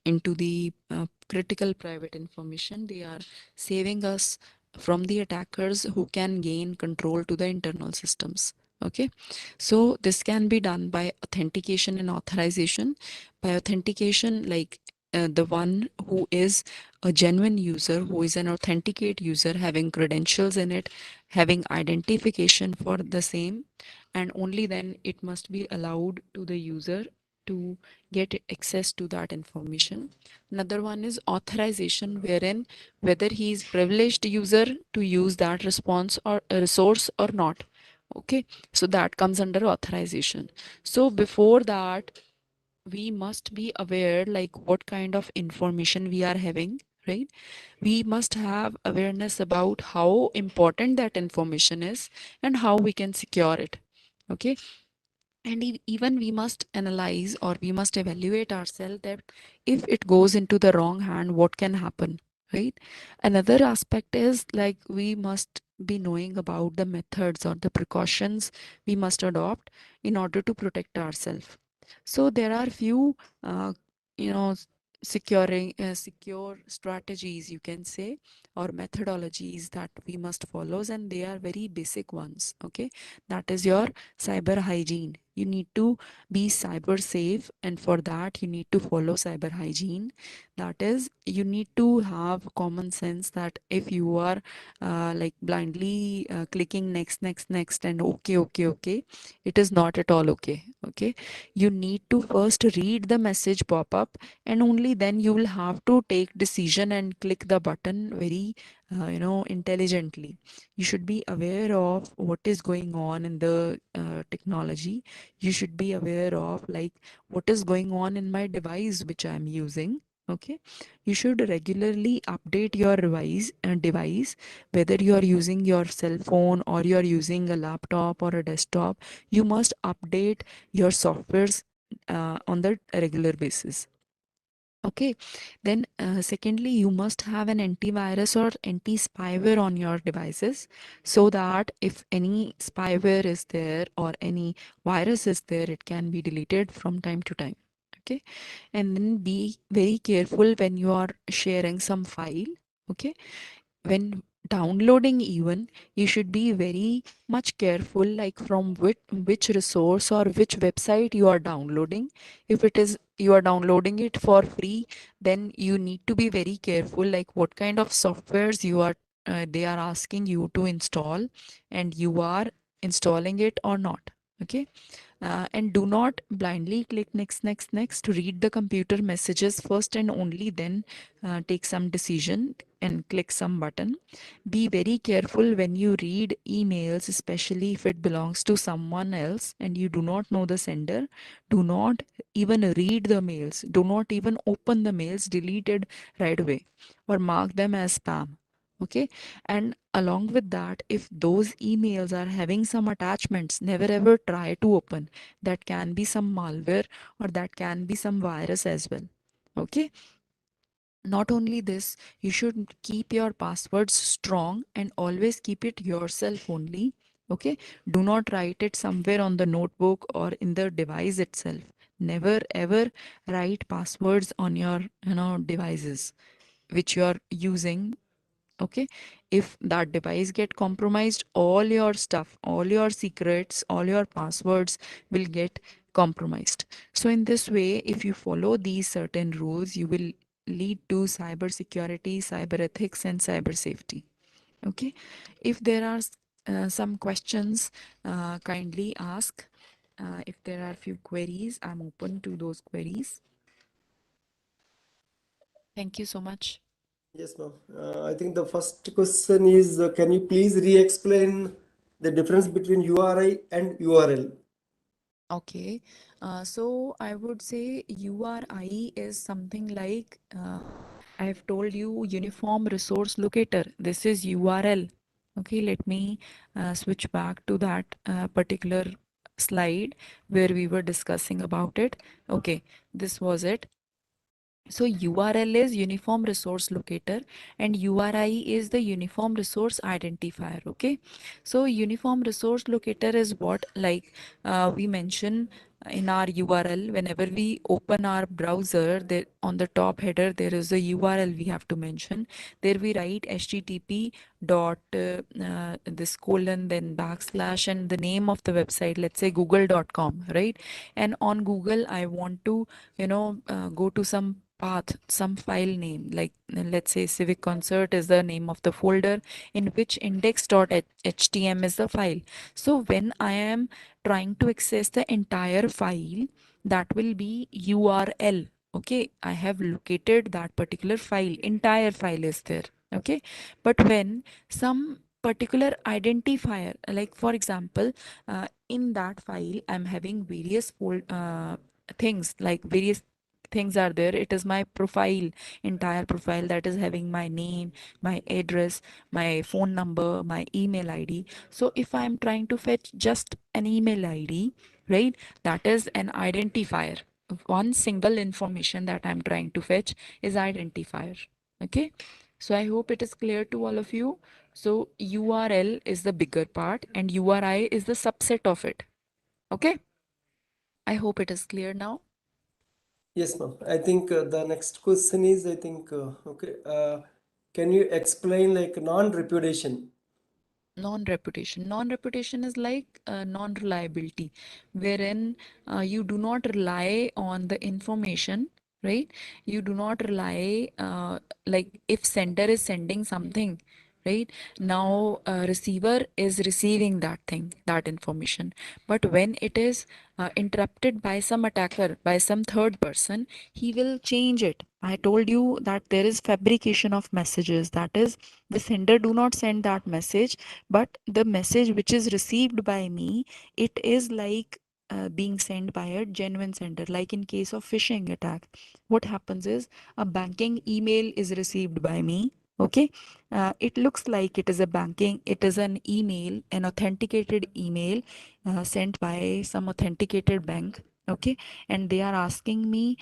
into the critical private information. They are saving us from the attackers who can gain control to the internal systems. Okay, so this can be done by authentication and authorization. By authentication, like the one who is a genuine user, who is an authenticate user, having credentials in it, having identification for the same, and only then it must be allowed to the user to get access to that information. Another one is authorization, wherein whether he is privileged user to use that response or resource or not. Okay, so that comes under authorization. So before that, we must be aware like what kind of information we are having, right? We must have awareness about how important that information is and how we can secure it. Okay, and even we must analyze or we must evaluate ourselves that if it goes into the wrong hand, what can happen, right? Another aspect is like we must be knowing about the methods or the precautions we must adopt in order to protect ourselves. So there are few uh, you know securing secure strategies, you can say, or methodologies that we must follow, and they are very basic ones. Okay, that is your cyber hygiene. You need to be cyber safe, and for that you need to follow cyber hygiene. That is, you need to have common sense that if you are like blindly clicking next next next and okay okay okay, it is not at all okay. Okay, you need to first read the message pop up, and only then you will have to take decision and click the button very intelligently. You should be aware of what is going on in the technology. You should be aware of like what is going on in my device which I am using. Okay, you should regularly update your device, whether you are using your cell phone or you are using a laptop or a desktop. You must update your softwares on the regular basis. Okay, then secondly, you must have an antivirus or anti-spyware on your devices, so that if any spyware is there or any virus is there, it can be deleted from time to time. Okay, and then be very careful when you are sharing some file. Okay, when downloading, even you should be very much careful like from which resource or which website you are downloading. If it is you are downloading it for free, then you need to be very careful like what kind of softwares you are they are asking you to install, and you are installing it or not. Okay, and do not blindly click next next next. Read the computer messages first and only then take some decision and click some button. Be very careful when you read emails, especially if it belongs to someone else and you do not know the sender. Do not even read the mails, do not even open the mails, delete it right away or mark them as spam. Okay, and along with that, if those emails are having some attachments, never ever try to open. That can be some malware or that can be some virus as well. Okay, not only this, you should keep your passwords strong and always keep it yourself only. Okay, do not write it somewhere on the notebook or in the device itself. Never ever write passwords on your devices which you are using. Okay, if that device get compromised, all your stuff, all your secrets, all your passwords will get compromised. So in this way, if you follow these certain rules, you will lead to cyber security, cyber ethics, and cyber safety. Okay, if there are some questions, kindly ask. If there are few queries, I'm open to those queries. Thank you so much. Yes, ma'am. I think the first question is, can you please re-explain the difference between URI and URL? Okay, so I would say URI is something like I've told you Uniform Resource Locator. This is URL. Okay, let me switch back to that particular slide where we were discussing about it. Okay, this was it. So URL is Uniform Resource Locator and URI is the Uniform Resource Identifier. Okay. So Uniform Resource Locator is what like we mention in our URL, whenever we open our browser, there on the top header there is a URL we have to mention. There we write http dot this colon, then backslash, and the name of the website, let's say google.com, right? And on Google I want to go to some path, some file name, like let's say civic concert is the name of the folder, in which index.htm is the file. So when I am trying to access the entire file, that will be URL. Okay, I have located that particular file, entire file is there. Okay, but when some particular identifier, like for example, in that file I'm having various things, like various things are there. It is my profile, entire profile, that is having my name, my address, my phone number, my email ID. So if I'm trying to fetch just an email ID, right, that is an identifier. One single information that I'm trying to fetch is identifier. Okay, so I hope it is clear to all of you. So URL is the bigger part and URI is the subset of it. Okay, I hope it is clear now. Yes, ma'am. I think the next question is, I think, okay. Can you explain like non-repudiation? Non-reputation is like non-reliability, wherein you do not rely on the information, right? You do not rely, like if sender is sending something, right? Now receiver is receiving that thing, that information, but when it is interrupted by some attacker, by some third person, he will change it. I told you that there is fabrication of messages, that is, the sender do not send that message, but the message which is received by me, it is like being sent by a genuine sender. Like in case of phishing attack, what happens is a banking email is received by me. Okay, it looks like it is a banking, it is an email, an authenticated email sent by some authenticated bank. Okay, and they are asking me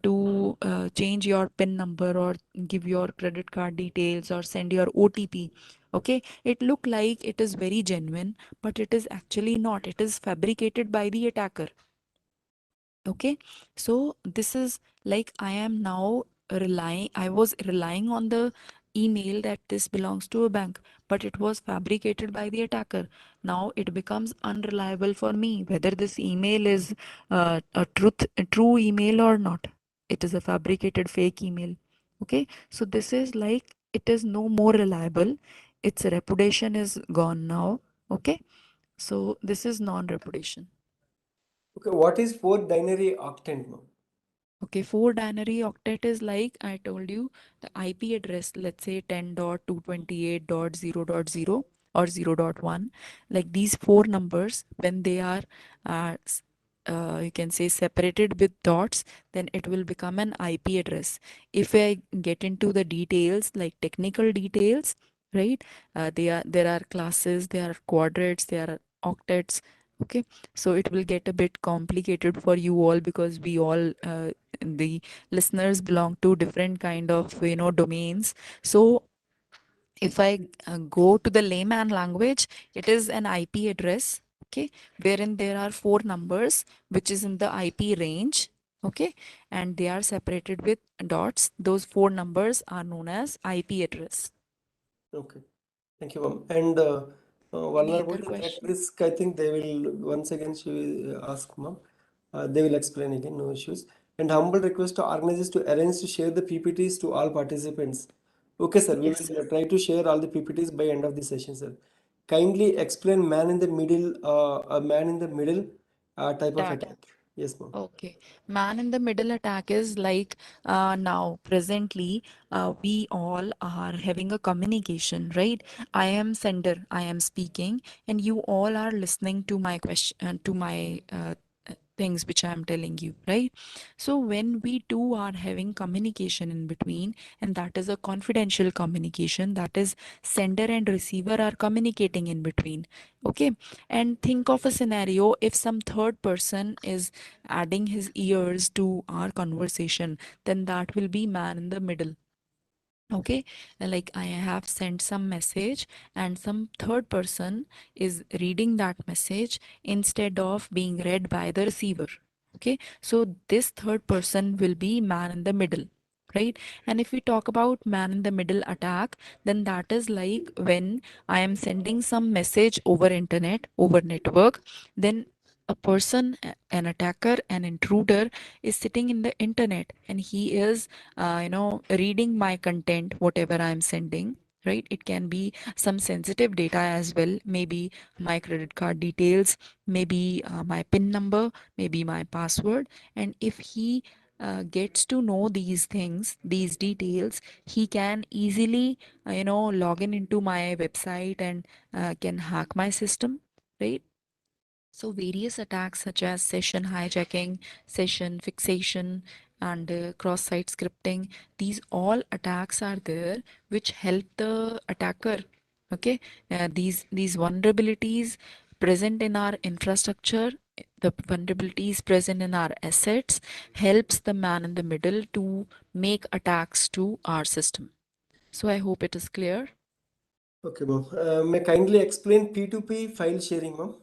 to change your PIN number or give your credit card details or send your OTP. Okay, it look like it is very genuine, but it is actually not. It is fabricated by the attacker. Okay, so this is like I am now relying, I was relying on the email that this belongs to a bank, but it was fabricated by the attacker. Now it becomes unreliable for me whether this email is a true email or not. It is a fabricated fake email. Okay, so this is like it is no more reliable. Its reputation is gone now. Okay, so this is non-reputation. Okay, what is 4 binary octet, ma'am? Okay, 4 binary octet is like I told you, the IP address, let's say 10.228.0.0 or 0.1. Like these four numbers, when they are, you can say, separated with dots, then it will become an IP address. If I get into the details, like technical details, right? There are classes, there are quadrats, there are octets. Okay, so it will get a bit complicated for you all because we all the listeners belong to different kind of domains. So if I go to the layman language, it is an IP address, okay, wherein there are four numbers which is in the IP range. Okay, and they are separated with dots. Those four numbers are known as IP address. Okay, thank you, ma'am. And Any other vulnerability threat question? risk, I think they will once again she will ask, ma'am. They will explain again, no issues. And humble request to organizers to arrange to share the PPTs to all participants. Okay, sir, we Yes. will try to share all the PPTs by end of the session, sir. Kindly explain man in the middle, a man in the middle type of Attack. attack. Yes, ma'am. Okay. Man in the middle attack is like now, presently, we all are having a communication, right? I am sender, I am speaking, and you all are listening to my question, to my things which I am telling you, right? So when we two are having communication in between, and that is a confidential communication, that is sender and receiver are communicating in between. Okay, and think of a scenario if some third person is adding his ears to our conversation, then that will be man in the middle. Okay, like I have sent some message and some third person is reading that message instead of being read by the receiver. Okay, so this third person will be man in the middle, right? And if we talk about man in the middle attack, then that is like when I am sending some message over internet, over network, then a person, an attacker, an intruder is sitting in the internet and he is reading my content, whatever I'm sending, right? It can be some sensitive data as well, maybe my credit card details, maybe my PIN number, maybe my password. And if he gets to know these things, these details, he can easily, log in into my website and can hack my system, right? So, various attacks such as session hijacking, session fixation, and cross site scripting, these all attacks are there which help the attacker. Okay, these vulnerabilities present in our infrastructure, the vulnerabilities present in our assets helps the man in the middle to make attacks to our system. So, I hope it is clear. Okay, ma'am. May kindly explain P2P file sharing, ma'am?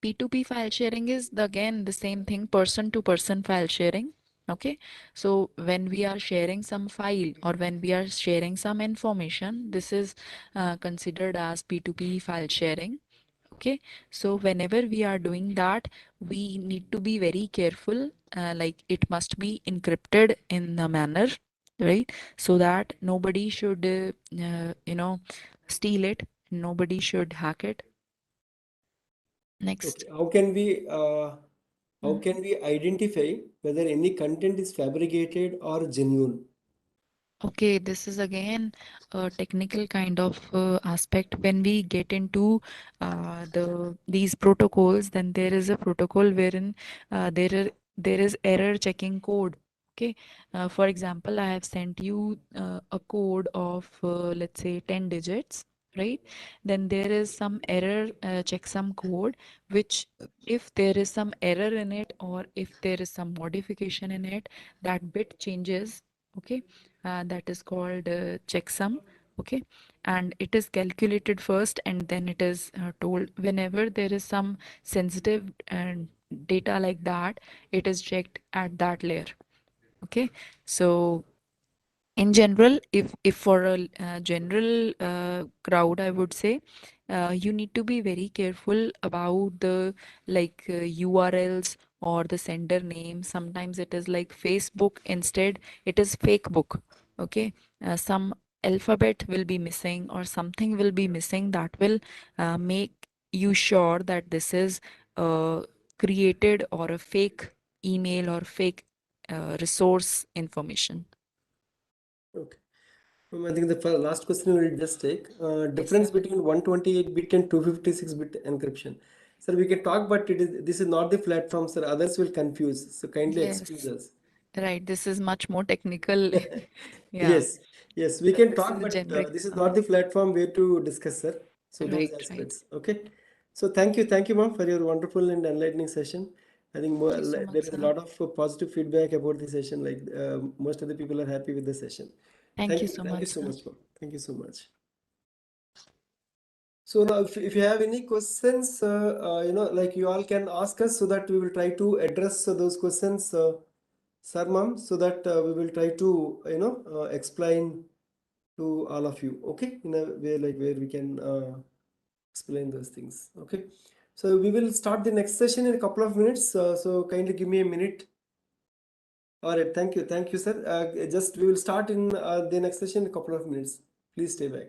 P2p file sharing is again the same thing, person to person file sharing. Okay, so when we are sharing some file or when we are sharing some information, this is considered as P2p file sharing. Okay, so whenever we are doing that, we need to be very careful. Like it must be encrypted in a manner, right? So that nobody should, steal it. Nobody should hack it. Next. Okay. How can we identify whether any content is fabricated or genuine? Okay, this is again a technical kind of aspect. When we get into these protocols, then there is a protocol wherein there is error checking code. Okay, for example, I have sent you a code of let's say 10 digits, right? Then there is some error checksum code, which if there is some error in it or if there is some modification in it, that bit changes. Okay, that is called checksum. Okay, and it is calculated first and then it is told whenever there is some sensitive data like that, it is checked at that layer. Okay, so in general, if for a general crowd, I would say you need to be very careful about the like urls or the sender name. Sometimes it is like Facebook, instead it is fake book. Okay, some alphabet will be missing or something will be missing that will make you sure that this is uh, created or a fake email or fake resource information. Okay. I think the last question we will just take. Yes, Difference sir. between 128-bit and 256-bit encryption. Sir, we can talk, but this is not the platform, sir. Others will confuse. So kindly excuse Yes, us. right. This is much more technical. Yeah. Yes, yes, we So can this talk, is a but generic. this is not the platform where to discuss, sir. So those Right, right. aspects, okay. So thank you, ma'am, for your wonderful and enlightening session. I think more, Thank you so much, there is a sir. lot of positive feedback about the session. Like most of the people are happy with the session. Thank you so Thank you much, so sir. much, ma'am. Thank you so much. So now, if you have any questions, like you all can ask us so that we will try to address those questions, sir, ma'am, so that we will try to, explain to all of you, okay, in a way like where we can explain those things, okay. So we will start the next session in a couple of minutes, so kindly give me a minute. All right, thank you, sir. Just we will start in the next session in a couple of minutes. Please stay back.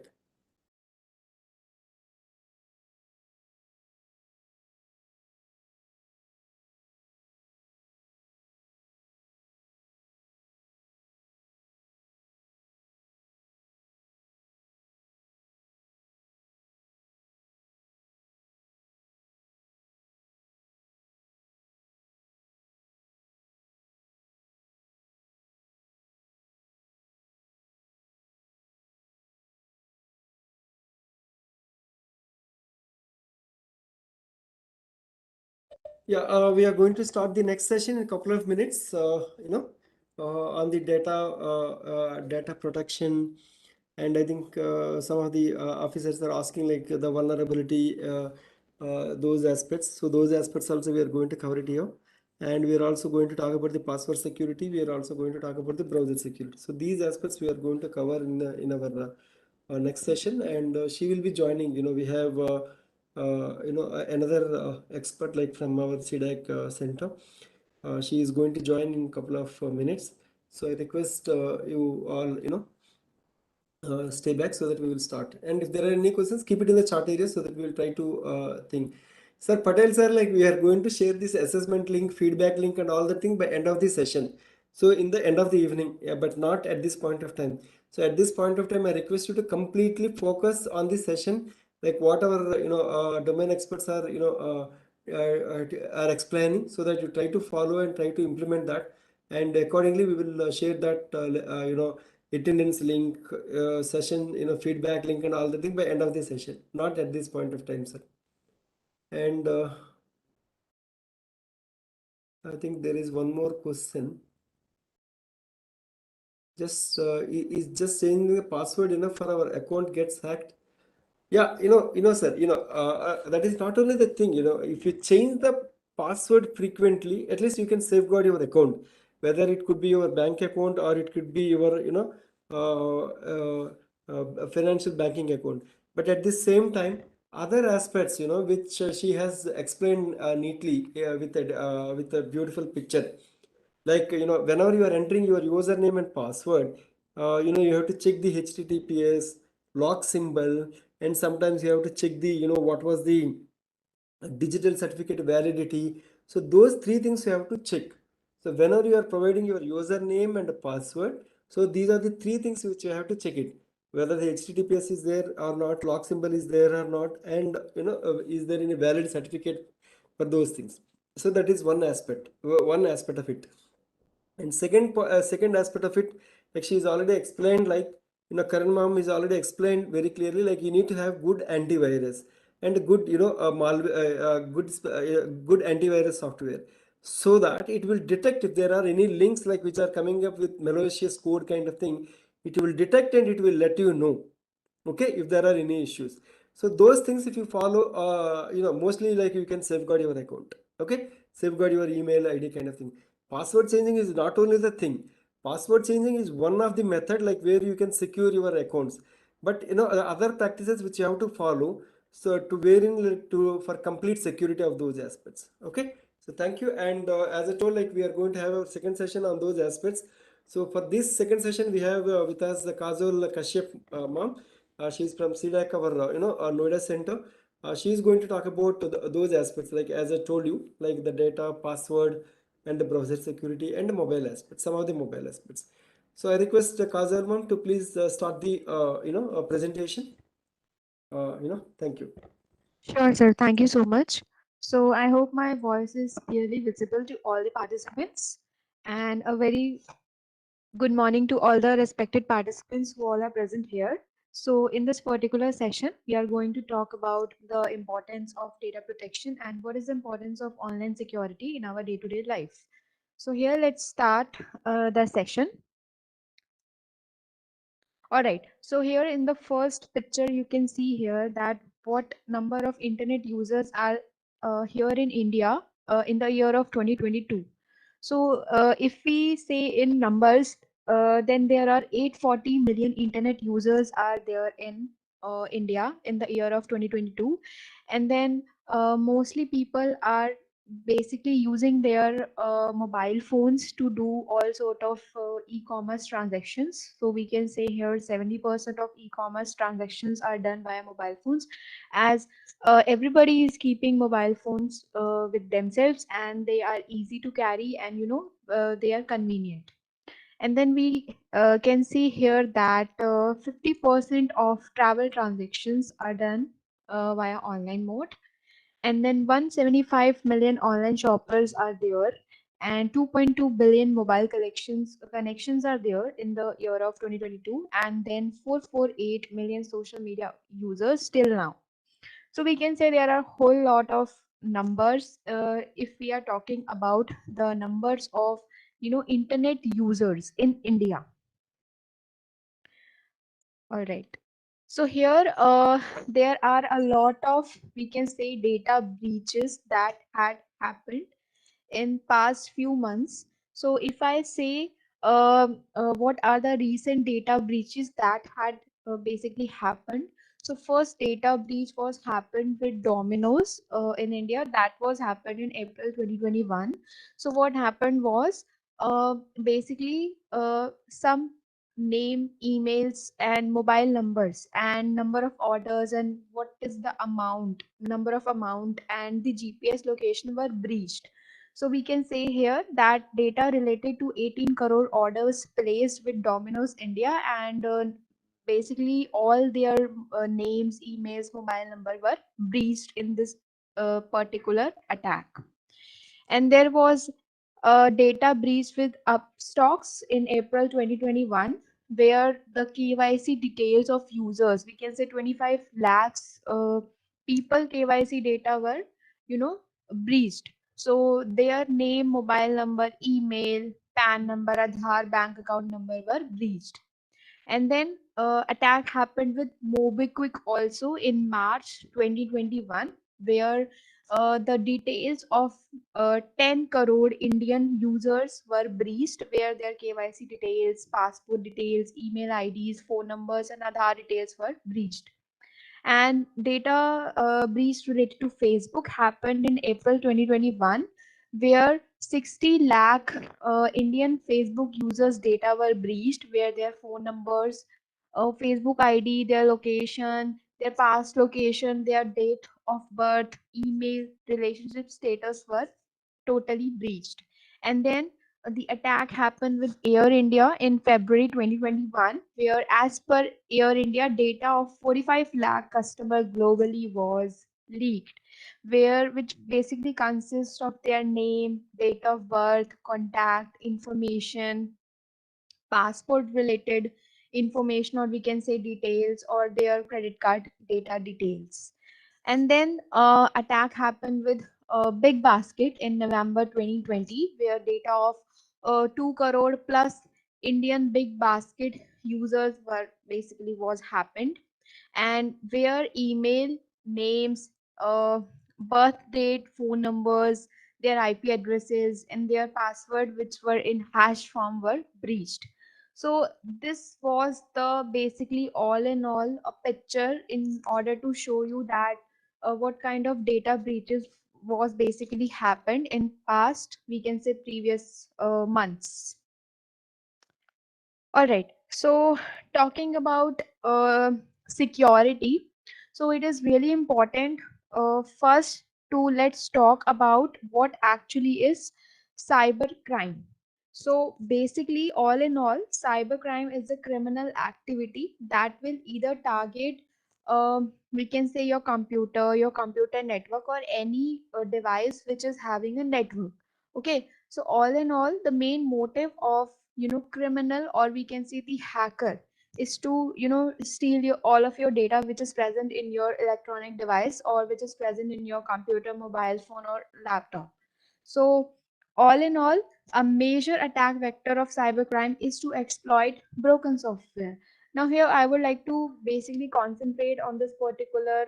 Yeah, we are going to start the next session in a couple of minutes, on the data protection And I think some of the officers are asking like the vulnerability, those aspects. So those aspects also we are going to cover it here. And we are also going to talk about the password security. We are also going to talk about the browser security. So these aspects we are going to cover in our next session. And she will be joining. We have another expert like from our CDAC center. She is going to join in a couple of minutes. So I request you all, stay back so that we will start. And if there are any questions, keep it in the chat area so that we will try to think. Sir Patel sir, like we are going to share this assessment link, feedback link, and all the thing by end of the session. So in the end of the evening, yeah, but not at this point of time. So at this point of time, I request you to completely focus on this session, like whatever domain experts are are explaining, so that you try to follow and try to implement that, and accordingly we will share that attendance link, session, feedback link and all the thing by end of the session, not at this point of time, sir. And I think there is one more question. Just is just changing the password enough for our account gets hacked? Yeah, sir, that is not only the thing, if you change the password frequently, at least you can safeguard your account, whether it could be your bank account or it could be your, uh, financial banking account. But at the same time, other aspects, which she has explained neatly with a beautiful picture. Like, whenever you are entering your username and password, you have to check the HTTPS lock symbol, and sometimes you have to check the, what was the digital certificate validity. So those three things you have to check. So whenever you are providing your username and password, so these are the three things which you have to check it, whether the HTTPS is there or not, lock symbol is there or not, and is there any valid certificate for those things. So that is one aspect of it. And second aspect of it, like she's already explained, like, Karan ma'am is already explained very clearly, like you need to have good antivirus and good, good antivirus software, so that it will detect if there are any links like which are coming up with malicious code kind of thing. It will detect and it will let you know, okay, if there are any issues. So those things if you follow, mostly like you can safeguard your account, okay, safeguard your email ID kind of thing. Password changing is not only the thing. Password changing is one of the method like where you can secure your accounts. But other practices which you have to follow, so to wherein to for complete security of those aspects. Okay. So thank you. And as I told, like we are going to have a second session on those aspects. So for this second session, we have with us the Kajol Kashyap ma'am. She's from CDAC, our Noida center. She is going to talk about those aspects, like as I told you, like the data, password, and the browser security and the mobile aspects, some of the mobile aspects. So I request Kajal ma'am to please start the presentation. Thank you. Sure, sir. Thank you so much. So I hope my voice is clearly visible to all the participants, and a very good morning to all the respected participants who all are present here. So in this particular session, we are going to talk about the importance of data protection and what is the importance of online security in our day-to-day life. So here, let's start the session. All right. So here in the first picture, you can see here that what number of internet users are here in India in the year of 2022. So if we say in numbers, then there are 840 million internet users are there in India in the year of 2022. And then mostly people are basically using their mobile phones to do all sort of e-commerce transactions. So we can say here 70% of e-commerce transactions are done via mobile phones, as everybody is keeping mobile phones with themselves, and they are easy to carry, and they are convenient. And then we can see here that 50% of travel transactions are done via online mode, and then 175 million online shoppers are there, and 2.2 billion mobile connections are there in the year of 2022, and then 448 million social media users till now. So we can say there are a whole lot of numbers if we are talking about the numbers of internet users in India. All right. So here, there are a lot of, we can say, data breaches that had happened in past few months. So if I say what are the recent data breaches that had basically happened. So first data breach was happened with Domino's in India. That was happened in April 2021. So what happened was basically some name, emails, and mobile numbers, and number of orders, and what is the amount, number of amount, and the GPS location were breached. So we can say here that data related to 18 crore orders placed with Domino's India, and basically all their names, emails, mobile number were breached in this particular attack. And there was a data breach with Upstocks in April 2021, where the KYC details of users, we can say 25 lakhs people KYC data were, breached. So their name, mobile number, email, PAN number, Aadhaar, bank account number were breached. And then attack happened with MobiKwik also in March 2021, where the details of 10 crore Indian users were breached, where their KYC details, passport details, email IDs, phone numbers, and Aadhaar details were breached. And data breach related to Facebook happened in April 2021, where 60 lakh Indian Facebook users' data were breached, where their phone numbers, Facebook ID, their location, their past location, their date of birth, email, relationship status were totally breached. And then the attack happened with Air India in February 2021, where, as per Air India, data of 45 lakh customers globally was leaked, which basically consists of their name, date of birth, contact information, passport related information, or we can say details, or their credit card data details. And then attack happened with Big Basket in November 2020, where data of 2 crore plus Indian Big Basket users were basically was happened, and where email, names, birth date, phone numbers, their IP addresses, and their password, which were in hash form, were breached. So this was the basically all in all a picture in order to show you that what kind of data breaches was basically happened in past, we can say, previous months. All right. So talking about security, so it is really important. First, to let's talk about what actually is cybercrime. So basically, all in all, cybercrime is a criminal activity that will either target, we can say, your computer network, or any device which is having a network. Okay. So all in all, the main motive of criminal, or we can say the hacker, is to steal all of your data which is present in your electronic device, or which is present in your computer, mobile phone, or laptop. So all in all, a major attack vector of cybercrime is to exploit broken software. Now here I would like to basically concentrate on this particular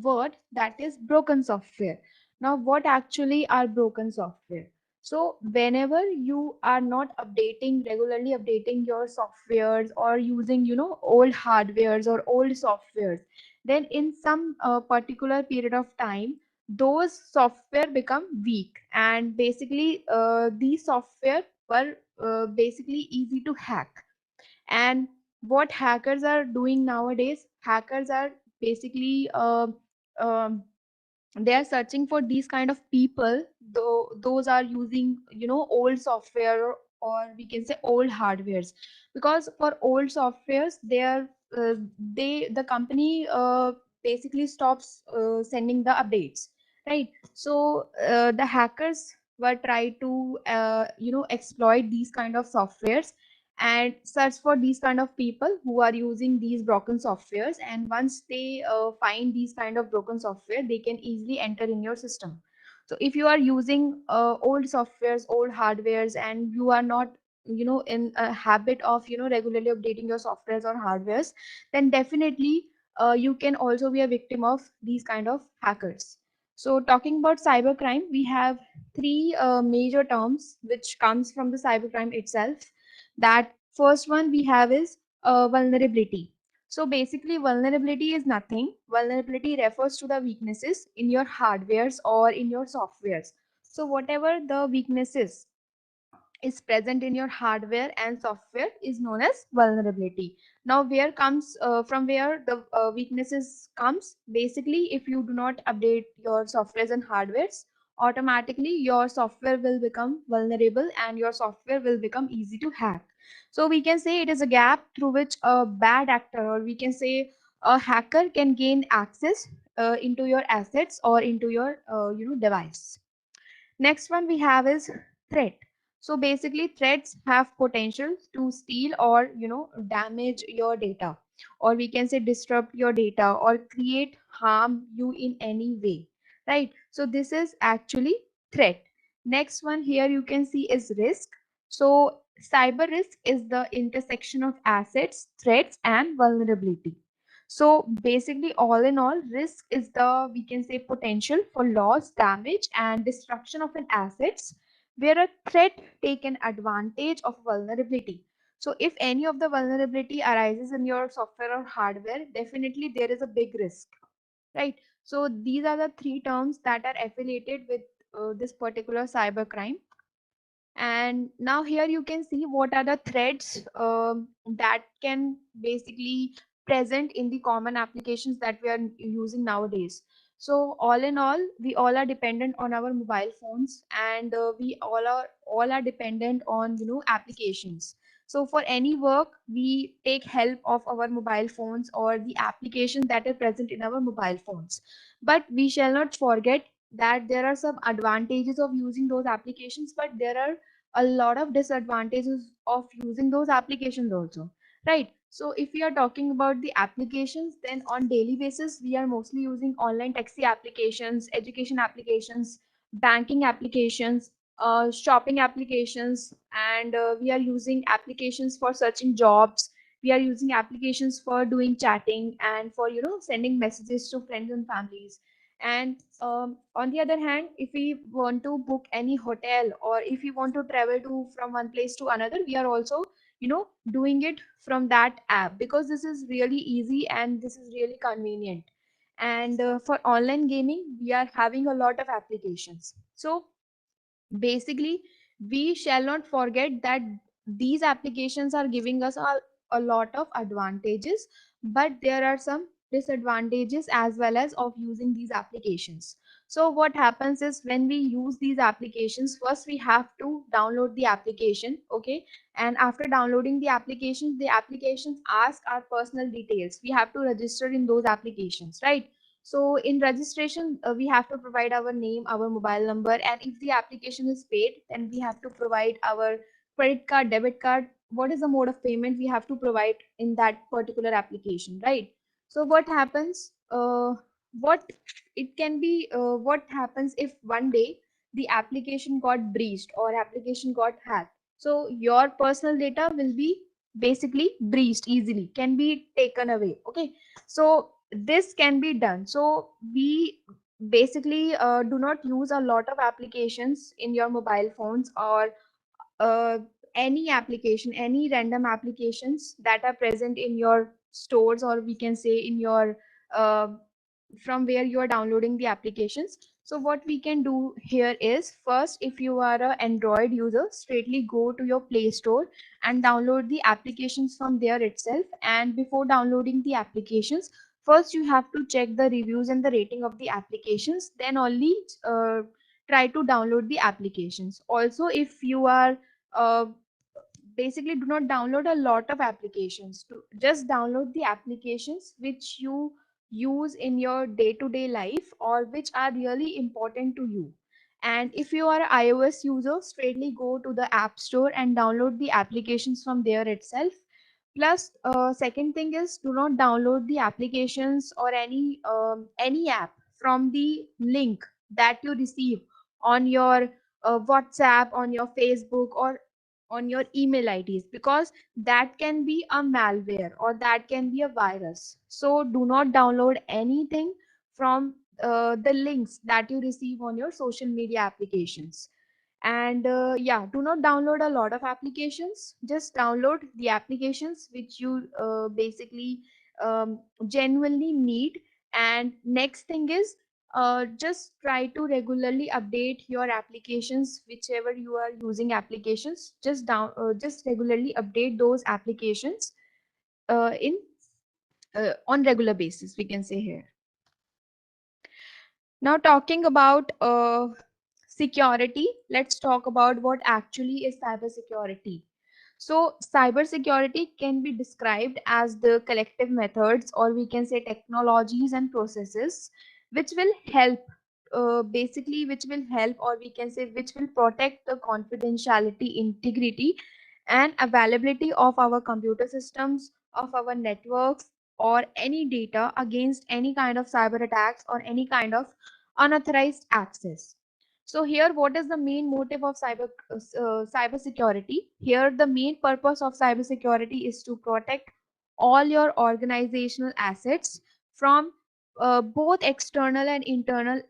word, that is broken software. Now what actually are broken software? So whenever you are not regularly updating your softwares, or using, old hardwares or old softwares, then in some particular period of time, those software become weak, and basically these software were basically easy to hack. And what hackers are doing nowadays, hackers are basically um, they are searching for these kind of people, though those are using old software, or we can say old hardwares. Because for old softwares, they are the company basically stops sending the updates, right? So the hackers were try to exploit these kind of softwares, and search for these kind of people who are using these broken softwares. And once they find these kind of broken software, they can easily enter in your system. So if you are using old softwares, old hardwares, and you are not in a habit of regularly updating your softwares or hardwares, then definitely you can also be a victim of these kind of hackers. So talking about cybercrime, we have three major terms which comes from the cybercrime itself. That first one we have is vulnerability. So basically, vulnerability is nothing. Vulnerability refers to the weaknesses in your hardwares or in your softwares. So whatever the weaknesses is present in your hardware and software is known as vulnerability. Now where comes from where the weaknesses comes, basically if you do not update your softwares and hardwares, automatically your software will become vulnerable and your software will become easy to hack. So we can say it is a gap through which a bad actor, or we can say a hacker, can gain access into your assets or into your device. Next one we have is threat. So basically threats have potential to steal or damage your data, or we can say disrupt your data or create harm you in any way, right? So this is actually threat. Next one here you can see is risk. So cyber risk is the intersection of assets, threats and vulnerability. So basically, all in all, risk is the, we can say, potential for loss, damage, and destruction of an assets, where a threat take an advantage of vulnerability. So if any of the vulnerability arises in your software or hardware, definitely there is a big risk, right? So these are the three terms that are affiliated with this particular cybercrime. And now here you can see what are the threads that can basically present in the common applications that we are using nowadays. So all in all, we all are dependent on our mobile phones, and we all are dependent on applications. So for any work we take help of our mobile phones or the applications that are present in our mobile phones. But we shall not forget that there are some advantages of using those applications, but there are a lot of disadvantages of using those applications also, right? So if we are talking about the applications, then on daily basis we are mostly using online taxi applications, education applications, banking applications, shopping applications, and we are using applications for searching jobs. We are using applications for doing chatting and for sending messages to friends and families. And on the other hand, if we want to book any hotel, or if we want to travel to from one place to another, we are also doing it from that app, because this is really easy and this is really convenient. And for online gaming we are having a lot of applications. So basically we shall not forget that these applications are giving us a lot of advantages, but there are some disadvantages as well as of using these applications. So what happens is, when we use these applications, first we have to download the application, okay? And after downloading the applications ask our personal details. We have to register in those applications, right? So in registration, we have to provide our name, our mobile number, and if the application is paid, then we have to provide our credit card, debit card. What is the mode of payment we have to provide in that particular application, right? So what happens? What it can be? What happens if one day the application got breached or application got hacked? So your personal data will be basically breached easily, can be taken away. Okay, so this can be done. So we basically do not use a lot of applications in your mobile phones, or uh, any application, any random applications that are present in your stores, or we can say in your uh, from where you are downloading the applications. So what we can do here is, first, if you are an Android user, straightly go to your Play Store and download the applications from there itself. And before downloading the applications, first you have to check the reviews and the rating of the applications, then only try to download the applications. Also, if you are uh, basically, do not download a lot of applications. To just download the applications which you use in your day-to-day life, or which are really important to you. And if you are an iOS user, straightly go to the App Store and download the applications from there itself. Plus, second thing is, do not download the applications or any app from the link that you receive on your WhatsApp, on your Facebook, or on your email IDs, because that can be a malware or that can be a virus. So do not download anything from the links that you receive on your social media applications. And yeah, do not download a lot of applications. Just download the applications which you basically genuinely need. And next thing is, just try to regularly update your applications. Whichever you are using applications, just regularly update those applications in on regular basis, we can say here. Now, talking about security, let's talk about what actually is cybersecurity. So, cybersecurity can be described as the collective methods, or we can say technologies and processes, which will help, which will help, or we can say which will protect the confidentiality, integrity, and availability of our computer systems, of our networks, or any data against any kind of cyber attacks or any kind of unauthorized access. So here, what is the main motive of cyber security? Here, the main purpose of cyber security is to protect all your organizational assets from both external and internal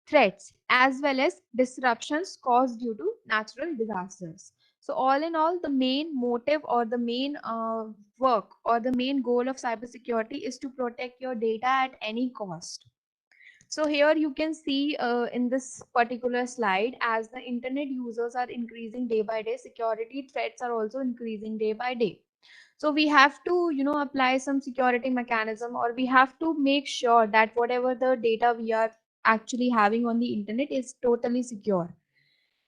threats, as well as disruptions caused due to natural disasters. So all in all, the main motive or the main work or the main goal of cybersecurity is to protect your data at any cost. So here you can see in this particular slide, as the internet users are increasing day by day, security threats are also increasing day by day. So we have to, apply some security mechanism, or we have to make sure that whatever the data we are actually having on the internet is totally secure.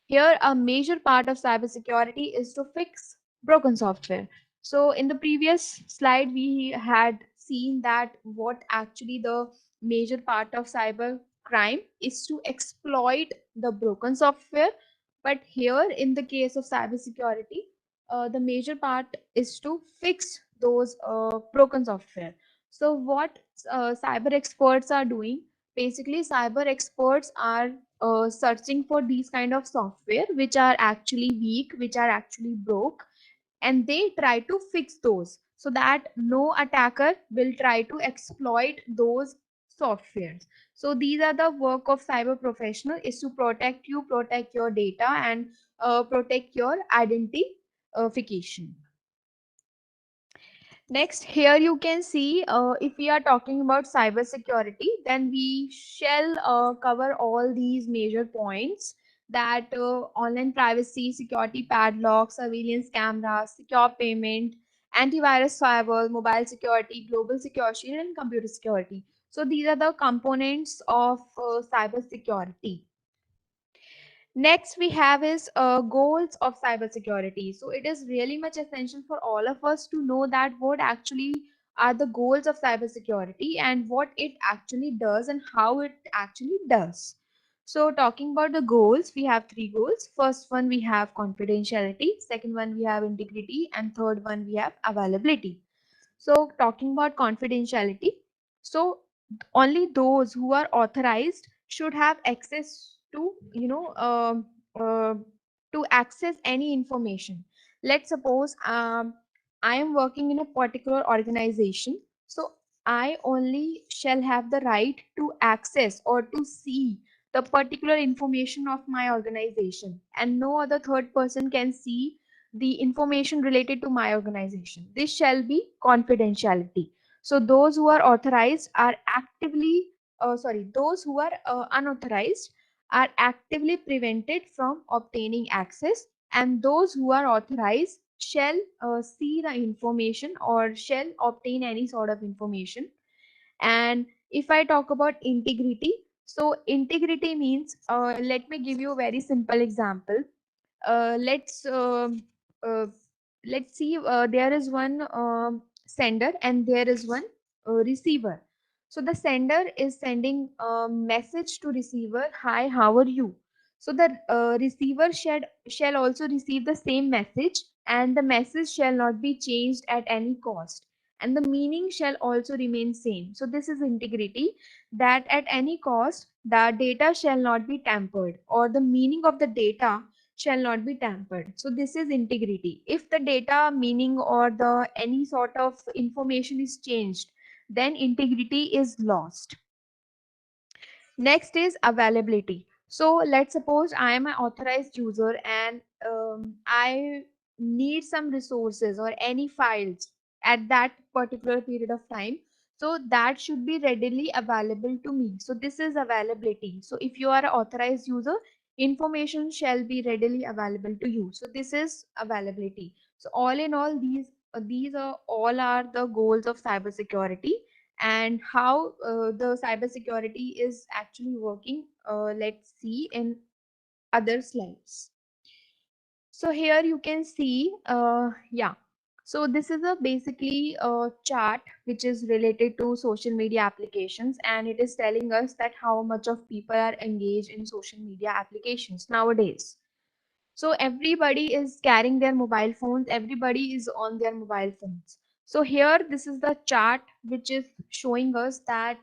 Here, a major part of cybersecurity is to fix broken software. So, in the previous slide, we had seen that what actually the major part of cyber crime is to exploit the broken software. But here, in the case of cybersecurity, the major part is to fix those broken software. So, what cyber experts are doing, basically, cyber experts are searching for these kind of software which are actually weak, which are actually broke, and they try to fix those so that no attacker will try to exploit those softwares. So these are the work of cyber professional, is to protect you, protect your data, and protect your identification. Next, here you can see, if we are talking about cybersecurity, then we shall cover all these major points, that online privacy, security padlock, surveillance cameras, secure payment, antivirus firewall, mobile security, global security, and computer security. So these are the components of cybersecurity. Next we have is goals of cybersecurity. So it is really much essential for all of us to know that what actually are the goals of cybersecurity and what it actually does and how it actually does. So talking about the goals, we have three goals. First one, we have confidentiality. Second one, we have integrity. And third one, we have availability. So talking about confidentiality, so only those who are authorized should have access to, uh, to access any information. Let's suppose I am working in a particular organization, so I only shall have the right to access or to see the particular information of my organization, and no other third person can see the information related to my organization. This shall be confidentiality. So those who are authorized are those who are unauthorized are actively prevented from obtaining access, and those who are authorized shall see the information or shall obtain any sort of information. And if I talk about integrity, so integrity means, let me give you a very simple example. uh, let's um uh, let's see, there is one sender and there is one receiver. So the sender is sending a message to receiver, hi, how are you? So the receiver shall also receive the same message, and the message shall not be changed at any cost, and the meaning shall also remain same. So this is integrity, that at any cost the data shall not be tampered, or the meaning of the data shall not be tampered. So this is integrity. If the data, meaning, or the any sort of information is changed, then integrity is lost. Next is availability. So let's suppose I am an authorized user and I need some resources or any files at that particular period of time. So that should be readily available to me. So this is availability. So if you are an authorized user, information shall be readily available to you. So this is availability. So all in all, these are all are the goals of cybersecurity, and how the cybersecurity is actually working. Let's see in other slides. So here you can see, yeah. So this is a basically a chart which is related to social media applications, and it is telling us that how much of people are engaged in social media applications nowadays. So everybody is carrying their mobile phones, everybody is on their mobile phones. So here this is the chart which is showing us that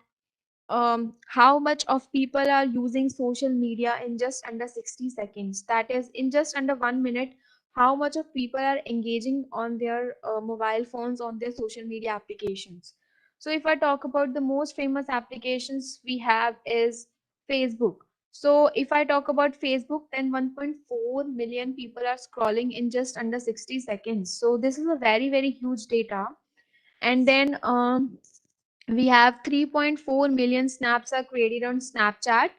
how much of people are using social media in just under 60 seconds. That is, in just under 1 minute, how much of people are engaging on their mobile phones on their social media applications. So if I talk about the most famous applications we have is Facebook. So if I talk about Facebook, then 1.4 million people are scrolling in just under 60 seconds. So this is a very, very huge data. And then we have 3.4 million snaps are created on Snapchat.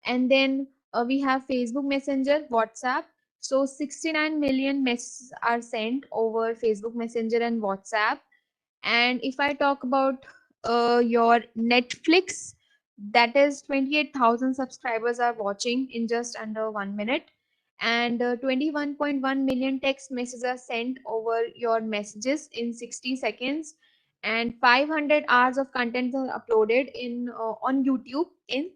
And then we have Facebook Messenger, WhatsApp. So 69 million messages are sent over Facebook Messenger and WhatsApp. And if I talk about your Netflix, that is 28,000 subscribers are watching in just under 1 minute. And 21.1 million text messages are sent over your messages in 60 seconds. And 500 hours of content are uploaded in on YouTube in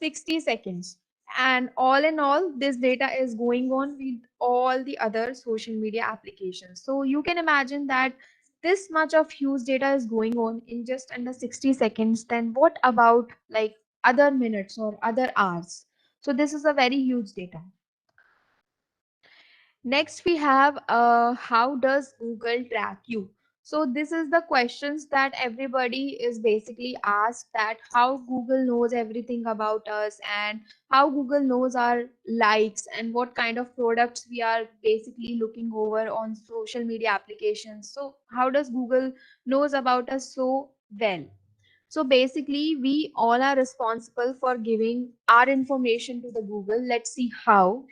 60 seconds. And all in all, this data is going on with all the other social media applications. So you can imagine that this much of huge data is going on in just under 60 seconds, then what about like other minutes or other hours? So this is a very huge data. Next, we have how does Google track you? So this is the questions that everybody is basically asked, that how Google knows everything about us, and how Google knows our likes and what kind of products we are basically looking over on social media applications. So how does Google knows about us so well? So basically, we all are responsible for giving our information to the Google. Let's see how.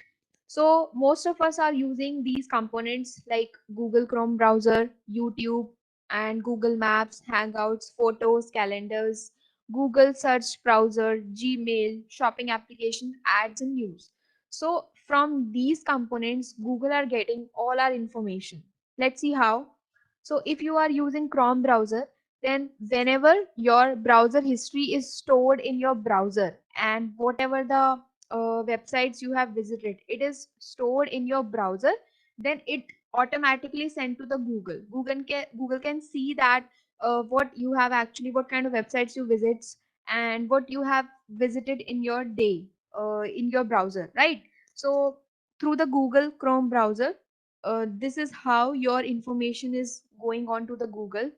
So most of us are using these components like Google Chrome browser, YouTube, and Google Maps, Hangouts, Photos, Calendars, Google Search browser, Gmail, shopping application, ads, and news. So from these components, Google are getting all our information. Let's see how. So if you are using Chrome browser, then whenever your browser history is stored in your browser, and whatever the websites you have visited, it is stored in your browser, then it automatically sent to the Google can see that what you have actually, what kind of websites you visit, and what you have visited in your day in your browser, right? So through the Google Chrome browser, this is how your information is going on to the Google.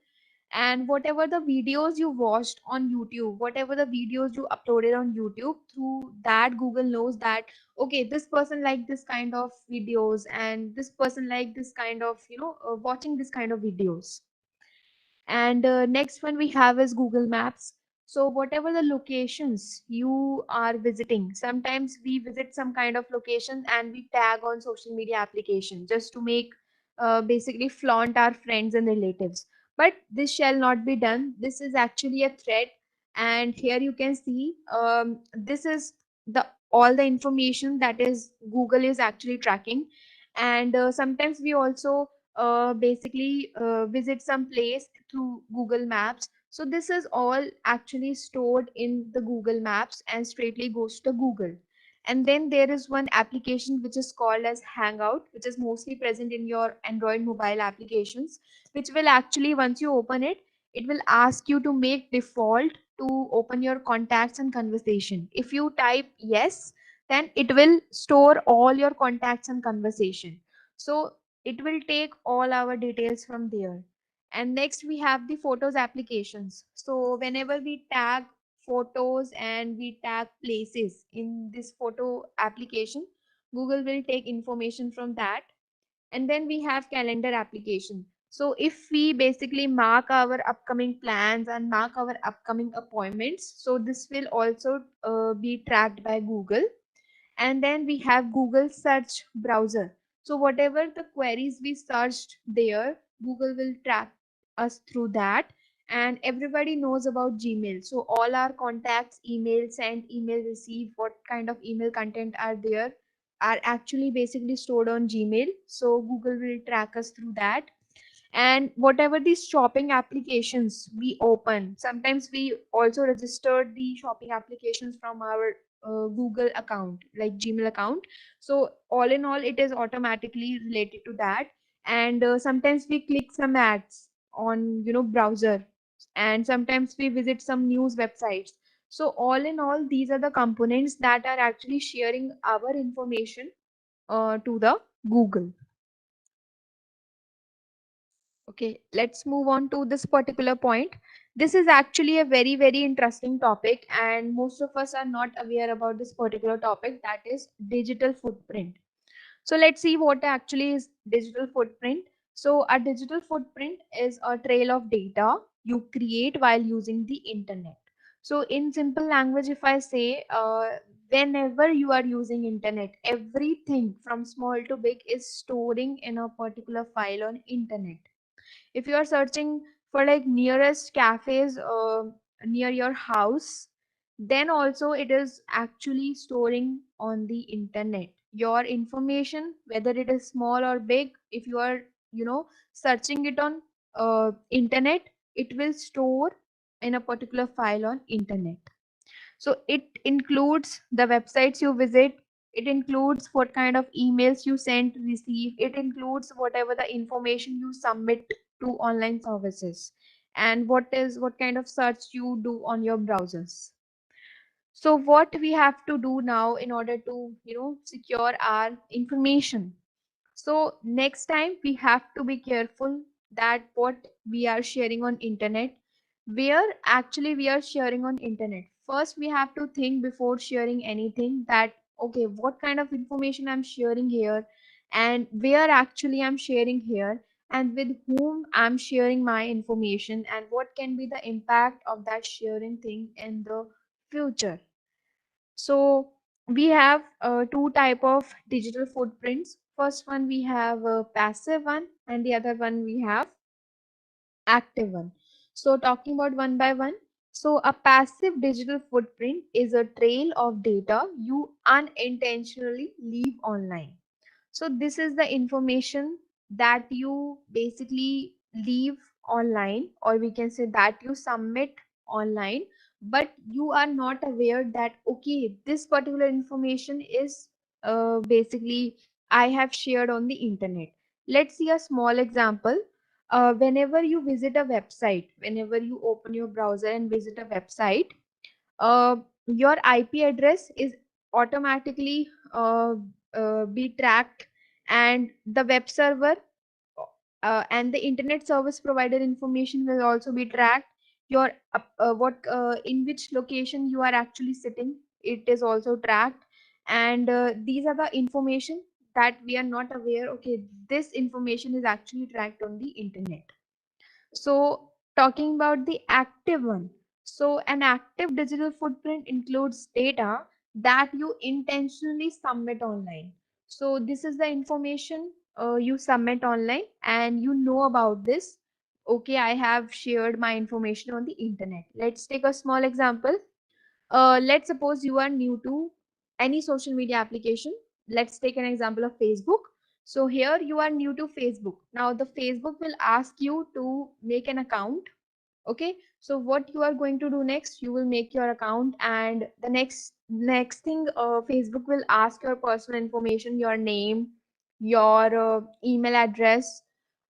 And whatever the videos you watched on YouTube, whatever the videos you uploaded on YouTube, through that Google knows that okay, this person like this kind of videos, and this person like this kind of watching this kind of videos. And next one we have is Google Maps. So whatever the locations you are visiting, sometimes we visit some kind of location and we tag on social media application just to make basically flaunt our friends and relatives. But this shall not be done. This is actually a threat. And here you can see this is the all the information that is Google is actually tracking. And sometimes we also basically visit some place through Google Maps. So this is all actually stored in the Google Maps and straightly goes to Google. And then there is one application which is called as Hangout, which is mostly present in your Android mobile applications, which will actually, once you open it, it will ask you to make default to open your contacts and conversation. If you type yes, then it will store all your contacts and conversation. So it will take all our details from there. And next we have the photos applications. So whenever we tag photos and we tag places in this photo application, Google will take information from that. And then we have calendar application. So if we basically mark our upcoming plans and mark our upcoming appointments, so this will also be tracked by Google. And then we have Google search browser. So whatever the queries we searched there, Google will track us through that. And everybody knows about Gmail. So all our contacts, email sent, email received, what kind of email content are there, are actually basically stored on Gmail. So Google will track us through that. And whatever these shopping applications we open, sometimes we also registered the shopping applications from our Google account, like Gmail account. So all in all, it is automatically related to that. And sometimes we click some ads on, browser, and sometimes we visit some news websites. So all in all, these are the components that are actually sharing our information to the Google. Okay, let's move on to this particular point. This is actually a very, very interesting topic, and most of us are not aware about this particular topic, that is digital footprint. So let's see what actually is digital footprint. So a digital footprint is a trail of data you create while using the internet. So in simple language, if I say, whenever you are using internet, everything from small to big is storing in a particular file on internet. If you are searching for like nearest cafes near your house, then also it is actually storing on the internet your information, whether it is small or big. If you are, searching it on internet, it will store in a particular file on internet. So it includes the websites you visit, it includes what kind of emails you send, receive, it includes whatever the information you submit to online services, and what kind of search you do on your browsers. So what we have to do now in order to, secure our information. So next time we have to be careful that what we are sharing on internet, where actually we are sharing on internet. First we have to think before sharing anything, that okay, what kind of information I'm sharing here, and where actually I'm sharing here, and with whom I'm sharing my information, and what can be the impact of that sharing thing in the future. So we have two type of digital footprints. First one we have a passive one, and the other one we have active one. So talking about one by one. So a passive digital footprint is a trail of data you unintentionally leave online. So this is the information that you basically leave online, or we can say that you submit online, but you are not aware that okay, this particular information is basically I have shared on the internet. Let's see a small example. Whenever you visit a website, whenever you open your browser and visit a website, uh, your IP address is automatically be tracked, and the web server and the internet service provider information will also be tracked. Your what in which location you are actually sitting, it is also tracked. And these are the information that we are not aware, okay, this information is actually tracked on the internet. So talking about the active one. So an active digital footprint includes data that you intentionally submit online. So this is the information you submit online and you know about this. Okay, I have shared my information on the internet. Let's take a small example. Let's suppose you are new to any social media application. Let's take an example of Facebook. So here you are new to Facebook. Now the Facebook will ask you to make an account. Okay, so what you are going to do next, you will make your account, and the next thing, Facebook will ask your personal information, your name, your email address,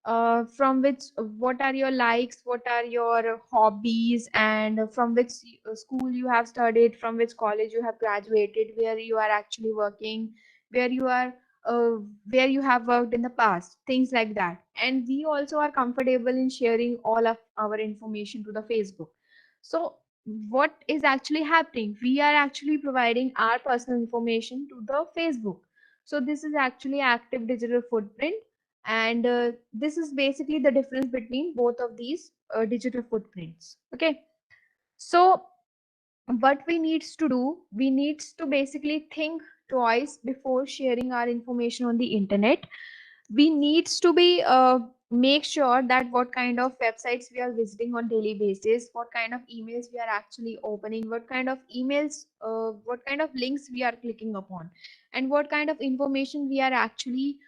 from which, what are your likes, what are your hobbies, and from which school you have studied, from which college you have graduated, where you are actually working, where you are uh, where you have worked in the past, things like that. And we also are comfortable in sharing all of our information to the Facebook. So what is actually happening, we are actually providing our personal information to the Facebook. So this is actually active digital footprint, and this is basically the difference between both of these digital footprints. Okay, so what we needs to do, we needs to basically think twice before sharing our information on the internet. We needs to be make sure that what kind of websites we are visiting on daily basis, what kind of emails we are actually opening, what kind of emails, what kind of links we are clicking upon, and what kind of information we are actually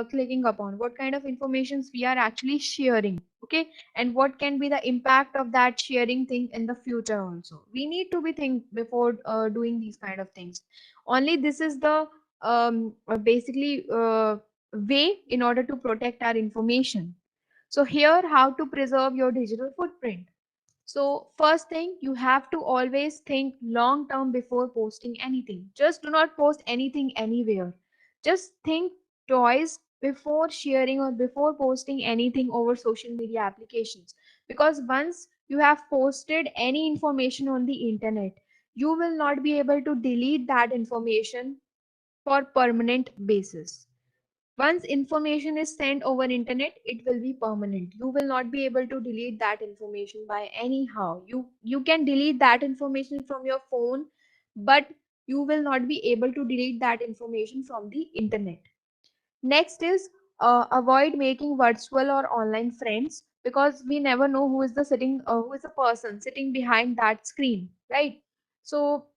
clicking upon, what kind of informations we are actually sharing. Okay, and what can be the impact of that sharing thing in the future also. We need to be think before doing these kind of things. Only this is the basically way in order to protect our information. So here, how to preserve your digital footprint. So first thing, you have to always think long term before posting anything. Just do not post anything anywhere. Just think twice before sharing or before posting anything over social media applications. Because once you have posted any information on the internet, you will not be able to delete that information for permanent basis. Once information is sent over internet, it will be permanent. You will not be able to delete that information by anyhow. You can delete that information from your phone, but you will not be able to delete that information from the internet. Next is avoid making virtual or online friends, because we never know who is the person sitting behind that screen, right? So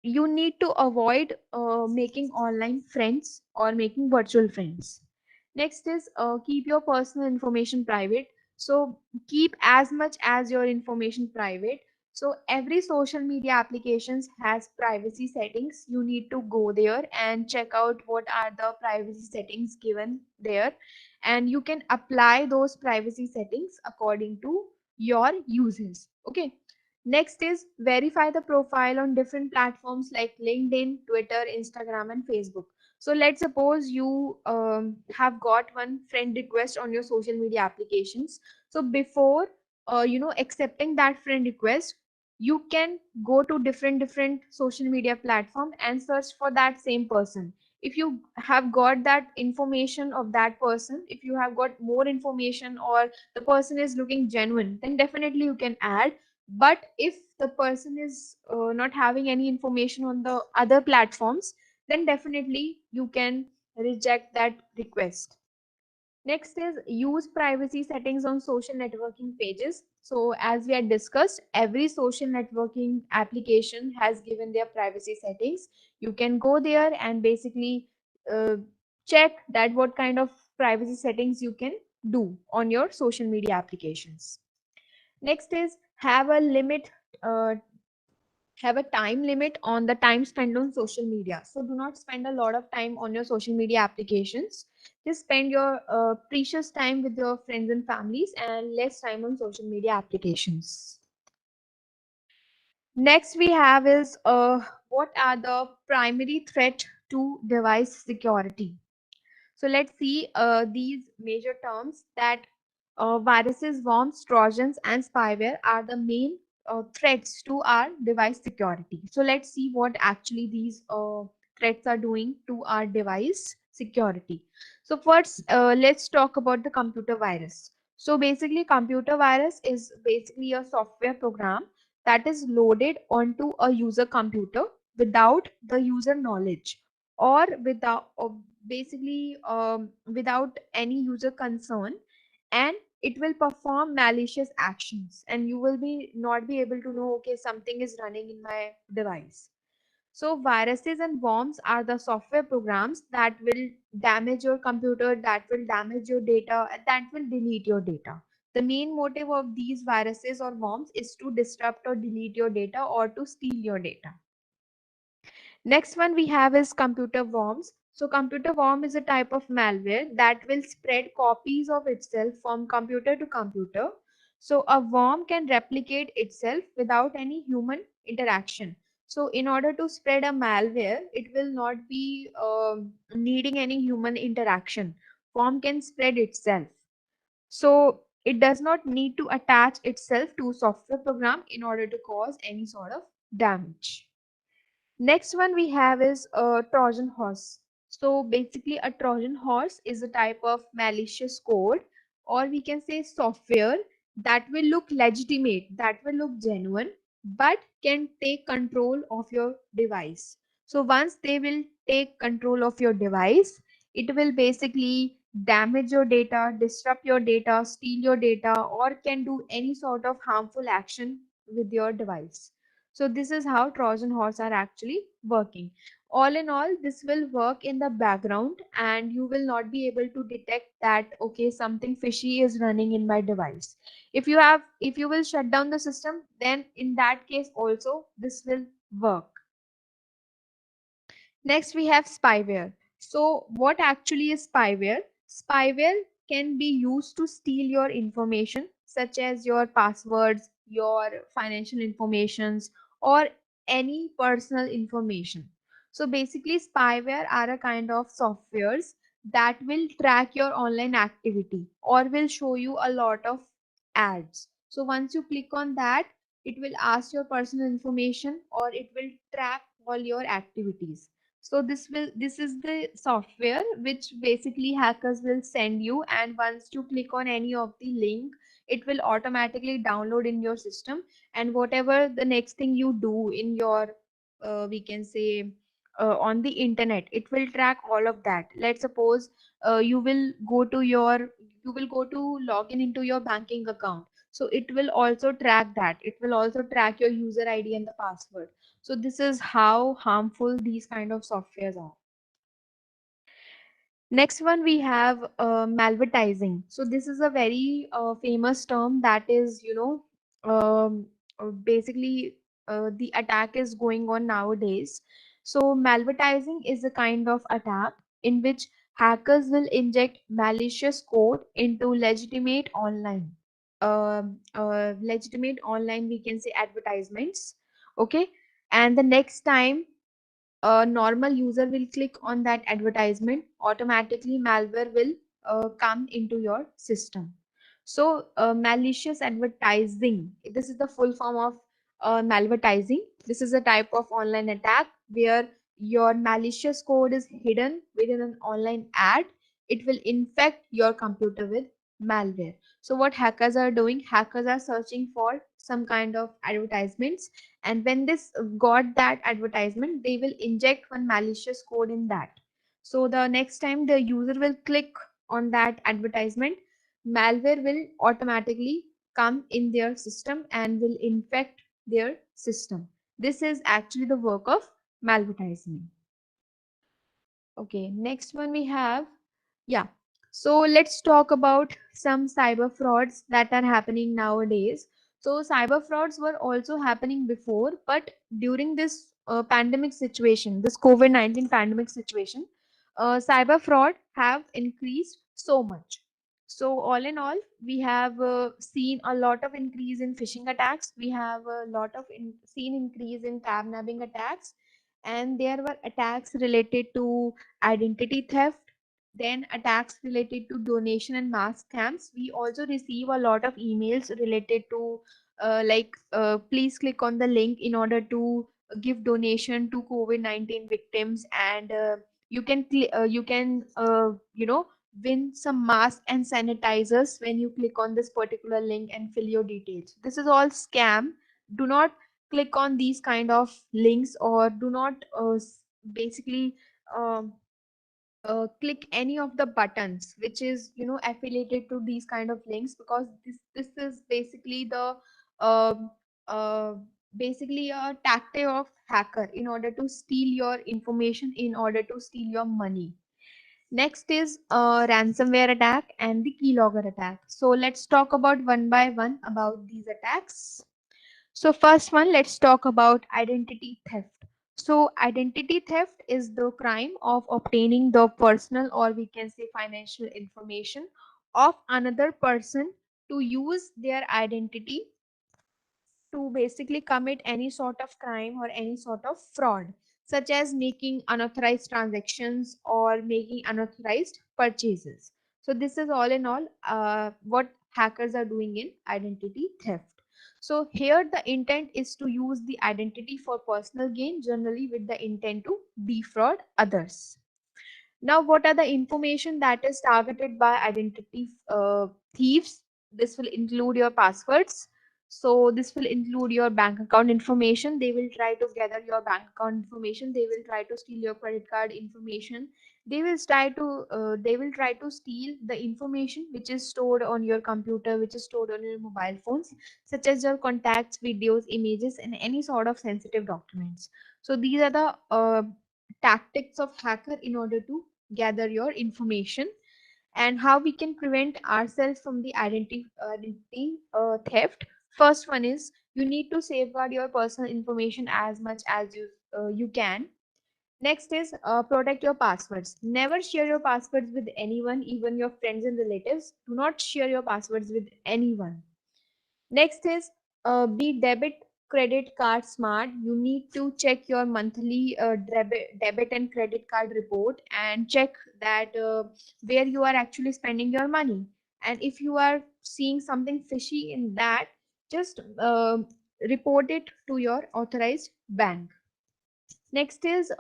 you need to avoid making online friends or making virtual friends. Next is keep your personal information private. So keep as much as your information private. So every social media applications has privacy settings. You need to go there and check out what are the privacy settings given there, and you can apply those privacy settings according to your uses. Okay. Next is verify the profile on different platforms like LinkedIn, Twitter, Instagram, and Facebook. So let's suppose you have got one friend request on your social media applications. So before accepting that friend request, you can go to different social media platform and search for that same person. If you have got that information of that person, if you have got more information, or the person is looking genuine, then definitely you can add. But if the person is not having any information on the other platforms, then definitely you can reject that request. Next is use privacy settings on social networking pages. So as we had discussed, every social networking application has given their privacy settings. You can go there and basically uh, check that what kind of privacy settings you can do on your social media applications. Next is uh, have a time limit on the time spent on social media. So do not spend a lot of time on your social media applications. Just spend your precious time with your friends and families and less time on social media applications. Next we have is what are the primary threat to device security. So let's see these major terms that viruses, worms, trojans, and spyware are the main threats to our device security. So let's see what actually these threats are doing to our device security. So first, let's talk about the computer virus. So basically, computer virus is basically a software program that is loaded onto a user computer without the user knowledge, or without any user concern, and it will perform malicious actions, and you will be not be able to know, okay, something is running in my device. So viruses and worms are the software programs that will damage your computer, that will damage your data, and that will delete your data. The main motive of these viruses or worms is to disrupt or delete your data or to steal your data. Next one we have is computer worms. So computer worm is a type of malware that will spread copies of itself from computer to computer. So a worm can replicate itself without any human interaction. So in order to spread a malware, it will not be needing any human interaction. Worm can spread itself. So it does not need to attach itself to software program in order to cause any sort of damage. Next one we have is a Trojan horse. So basically a Trojan horse is a type of malicious code, or we can say software that will look legitimate, that will look genuine, but can take control of your device. So once they will take control of your device, it will basically damage your data, disrupt your data, steal your data, or can do any sort of harmful action with your device. So this is how Trojan horse are actually working. All in all, this will work in the background and you will not be able to detect that, okay, something fishy is running in my device. If you will shut down the system, then in that case also this will work. Next, we have spyware. So what actually is spyware? Spyware can be used to steal your information, such as your passwords, your financial informations, or any personal information. So basically, spyware are a kind of softwares that will track your online activity or will show you a lot of ads. So once you click on that, it will ask your personal information or it will track all your activities. So this is the software which basically hackers will send you, and once you click on any of the link, it will automatically download in your system, and whatever the next thing you do in your we can say on the internet, it will track all of that. Let's suppose you will go to log in into your banking account, so it will also track that. It will also track your user ID and the password. So this is how harmful these kind of softwares are. Next one we have malvertising. So this is a very famous term that is, basically the attack is going on nowadays. So malvertising is a kind of attack in which hackers will inject malicious code into legitimate online, we can say, advertisements. Okay, and the next time a normal user will click on that advertisement, automatically malware will come into your system. So malicious advertising, this is the full form of malvertising. This is a type of online attack where your malicious code is hidden within an online ad. It will infect your computer with malware. So what hackers are doing, hackers are searching for some kind of advertisements, and when this got that advertisement, they will inject one malicious code in that. So the next time the user will click on that advertisement, malware will automatically come in their system and will infect their system. This is actually the work of malvertising. Okay, next one we have, yeah. So let's talk about some cyber frauds that are happening nowadays. So cyber frauds were also happening before, but during this pandemic situation, this COVID-19 pandemic situation, cyber fraud have increased so much. So all in all, we have seen a lot of increase in phishing attacks. We have a lot of seen increase in tab nabbing attacks, and there were attacks related to identity theft, then attacks related to donation and mass scams. We also receive a lot of emails related to please click on the link in order to give donation to COVID-19 victims, and you can win some masks and sanitizers when you click on this particular link and fill your details. This is all scam. Do not click on these kind of links, or do not basically um, click any of the buttons which is affiliated to these kind of links, because this is basically the um uh, basically a tactic of hacker in order to steal your information, in order to steal your money. Next is ransomware attack and the keylogger attack. So let's talk about one by one about these attacks. So first one, let's talk about identity theft. So identity theft is the crime of obtaining the personal, or we can say financial information of another person to use their identity to basically commit any sort of crime or any sort of fraud, such as making unauthorized transactions or making unauthorized purchases. So this is all in all what hackers are doing in identity theft. So here the intent is to use the identity for personal gain, generally with the intent to defraud others. Now, what are the information that is targeted by identity thieves? This will include your passwords. So this will include your bank account information. They will try to gather your bank account information. They will try to steal your credit card information. They will try to steal the information which is stored on your computer, which is stored on your mobile phones, such as your contacts, videos, images, and any sort of sensitive documents. So these are the tactics of hacker in order to gather your information. And how we can prevent ourselves from the identity theft. First one is you need to safeguard your personal information as much as you can. Next is protect your passwords. Never share your passwords with anyone, even your friends and relatives. Do not share your passwords with anyone. Next is be debit credit card smart. You need to check your monthly debit and credit card report and check that where you are actually spending your money. And if you are seeing something fishy in that, just report it to your authorized bank. Next is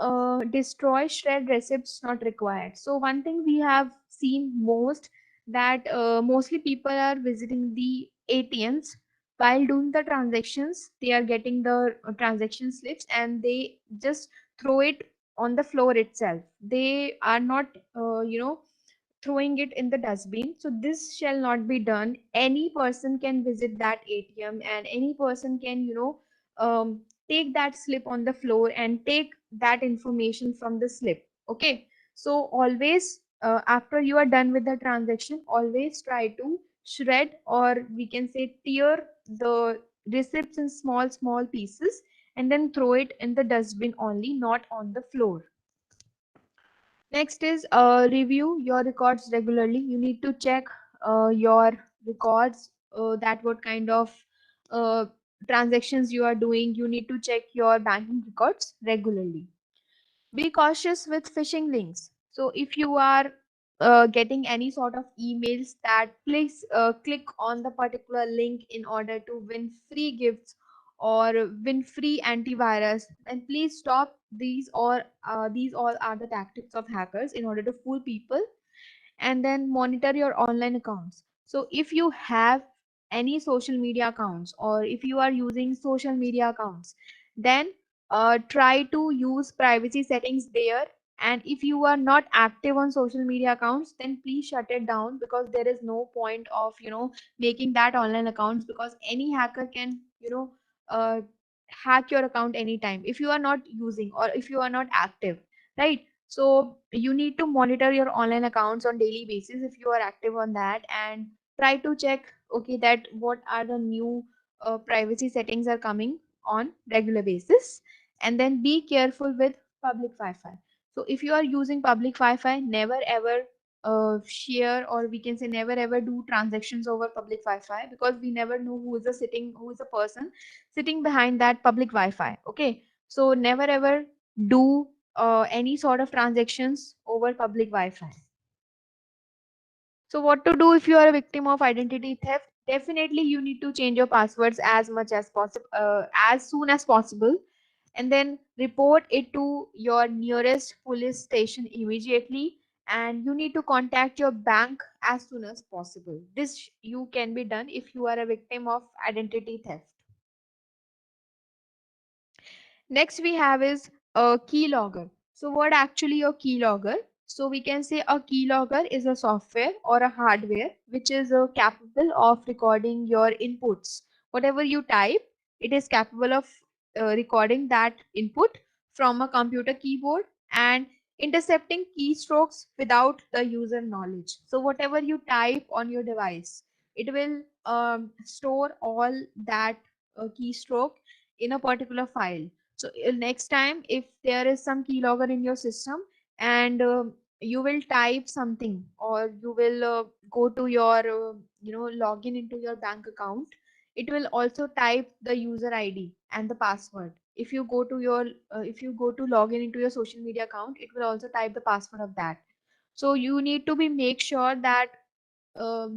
destroy shred receipts not required. So one thing we have seen most, that mostly people are visiting the ATMs while doing the transactions. They are getting the transaction slips and they just throw it on the floor itself. They are not, throwing it in the dustbin. So this shall not be done. Any person can visit that ATM and any person can, take that slip on the floor and take that information from the slip. Okay. So always, after you are done with the transaction, always try to shred, or we can say tear the receipts in small, small pieces and then throw it in the dustbin only, not on the floor. Next is review your records regularly. You need to check your records, that what kind of uh, transactions you are doing. You need to check your banking records regularly. Be cautious with phishing links. So if you are getting any sort of emails that please click on the particular link in order to win free gifts or win free antivirus, and please stop these, or these all are the tactics of hackers in order to fool people. And then monitor your online accounts. So if you have any social media accounts, or if you are using social media accounts, then try to use privacy settings there. And if you are not active on social media accounts, then please shut it down, because there is no point of making that online accounts, because any hacker can uh, hack your account anytime if you are not using or if you are not active, right? So you need to monitor your online accounts on daily basis if you are active on that, and try to check, okay, that what are the new privacy settings are coming on regular basis. And then be careful with public Wi-Fi. So if you are using public Wi-Fi, never ever share, or we can say never ever do transactions over public Wi-Fi, because we never know who is a person sitting behind that public Wi-Fi. Okay, so never ever do any sort of transactions over public Wi-Fi. So what to do if you are a victim of identity theft? Definitely you need to change your passwords as much as possible, as soon as possible, and then report it to your nearest police station immediately. And you need to contact your bank as soon as possible. This you can be done if you are a victim of identity theft. Next we have is a keylogger. So what actually a keylogger? So we can say a keylogger is a software or a hardware which is capable of recording your inputs. Whatever you type, it is capable of recording that input from a computer keyboard and intercepting keystrokes without the user knowledge. So whatever you type on your device, it will store all that keystroke in a particular file. So next time if there is some keylogger in your system and you will type something, or you will go to your login into your bank account, it will also type the user ID and the password. If you go to your if you go to login into your social media account, it will also type the password of that. So you need to be make sure that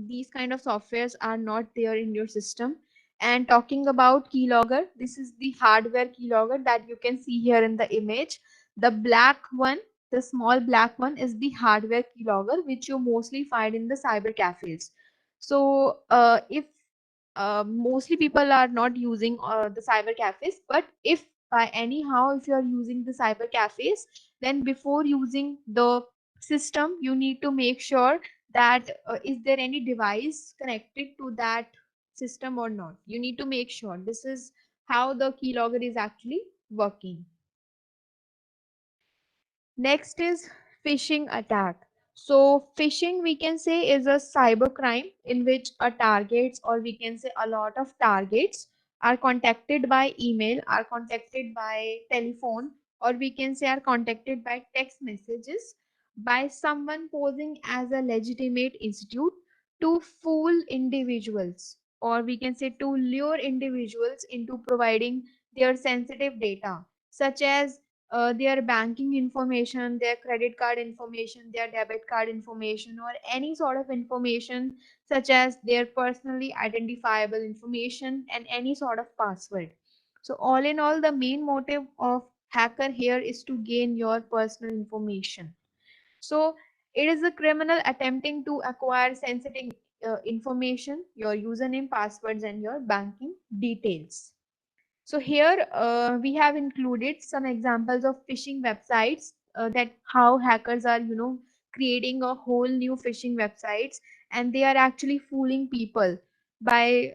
these kind of softwares are not there in your system. And talking about keylogger, this is the hardware keylogger that you can see here in the image. The black one, the small black one, is the hardware keylogger which you mostly find in the cyber cafes. So if mostly people are not using the cyber cafes, but if by anyhow if you are using the cyber cafes, then before using the system you need to make sure that is there any device connected to that system or not. You need to make sure. This is how the keylogger is actually working. Next is phishing attack. So phishing, we can say, is a cyber crime in which a targets, or we can say a lot of targets, are contacted by email, are contacted by telephone, or we can say are contacted by text messages by someone posing as a legitimate institute to fool individuals, or we can say to lure individuals into providing their sensitive data, such as their banking information, their credit card information, their debit card information, or any sort of information such as their personally identifiable information and any sort of password. So all in all, the main motive of hacker here is to gain your personal information. So it is a criminal attempting to acquire sensitive information, your username, passwords, and your banking details. So here we have included some examples of phishing websites, that how hackers are, creating a whole new phishing websites, and they are actually fooling people by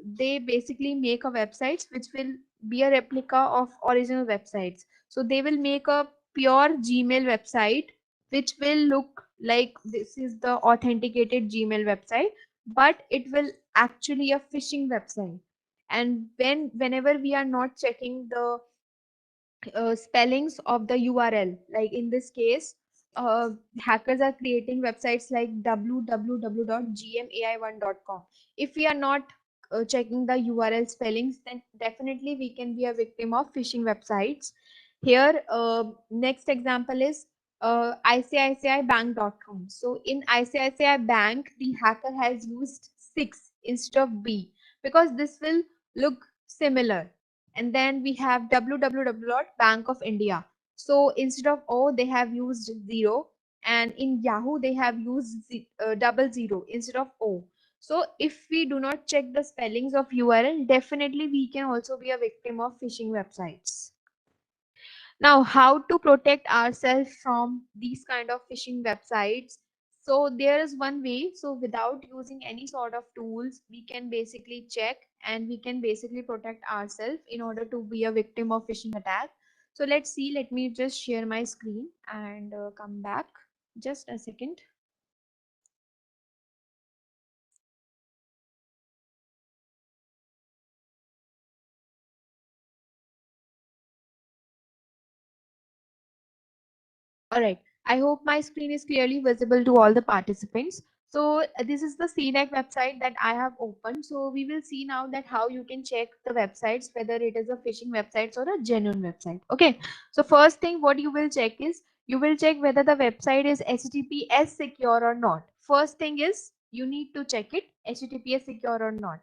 they basically make a websites which will be a replica of original websites. So they will make a pure Gmail website which will look like this is the authenticated Gmail website, but it will actually a phishing website. And whenever we are not checking the spellings of the URL, like in this case hackers are creating websites like www.gmai1.com. If we are not checking the URL spellings, then definitely we can be a victim of phishing websites. Here next example is ICICIbank.com. So in ICICI Bank, the hacker has used 6 instead of B because this will look similar. And then we have www.bank of India. So instead of O, they have used 0, and in Yahoo they have used 00 instead of O. So if we do not check the spellings of URL, definitely we can also be a victim of phishing websites. Now, how to protect ourselves from these kind of phishing websites? So there is one way. So without using any sort of tools, we can basically check and we can basically protect ourselves in order to be a victim of phishing attack. So let's see. Let me just share my screen and come back. Just a second. All right. I hope my screen is clearly visible to all the participants. So this is the CNEC website that I have opened. So we will see now that how you can check the websites, whether it is a phishing website or a genuine website. Okay. So first thing what you will check is you will check whether the website is HTTPS secure or not. First thing is you need to check it HTTPS secure or not.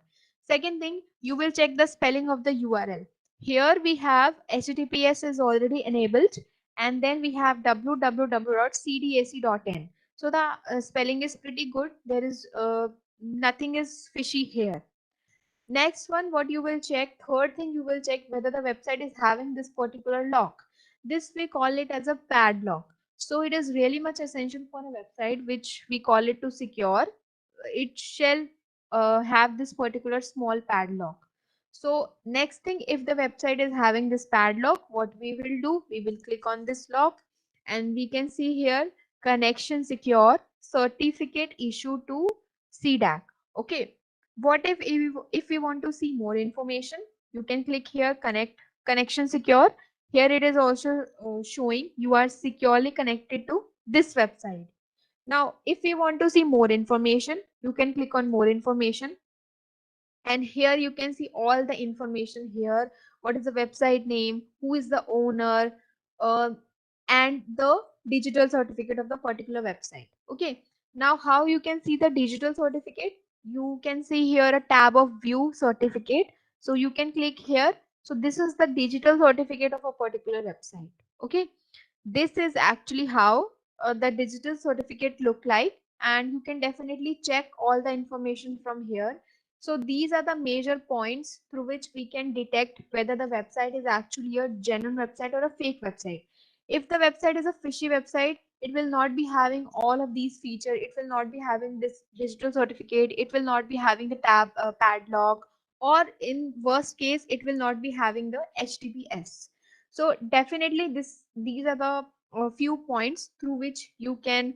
Second thing, you will check the spelling of the URL. Here we have HTTPS is already enabled, and then we have www.cdac.in. So the spelling is pretty good. There is nothing is fishy here. Next one, what you will check, third thing you will check whether the website is having this particular lock. This we call it as a padlock. So it is really much essential for a website which we call it to secure. It shall have this particular small padlock. So next thing, if the website is having this padlock, what we will do, we will click on this lock and we can see here connection secure, certificate issued to CDAC. Okay. What if we want to see more information? You can click here connect connection secure. Here it is also showing you are securely connected to this website. Now, if you want to see more information, you can click on more information, and here you can see all the information here. What is the website name, who is the owner, uh, and the digital certificate of the particular website. Okay, now how you can see the digital certificate? You can see here a tab of view certificate, so you can click here. So this is the digital certificate of a particular website. Okay, this is actually how the digital certificate look like, and you can definitely check all the information from here. So these are the major points through which we can detect whether the website is actually a genuine website or a fake website. If the website is a fishy website, it will not be having all of these features. It will not be having this digital certificate. It will not be having the tab padlock, or in worst case, it will not be having the HTTPS. So definitely these are the few points through which you can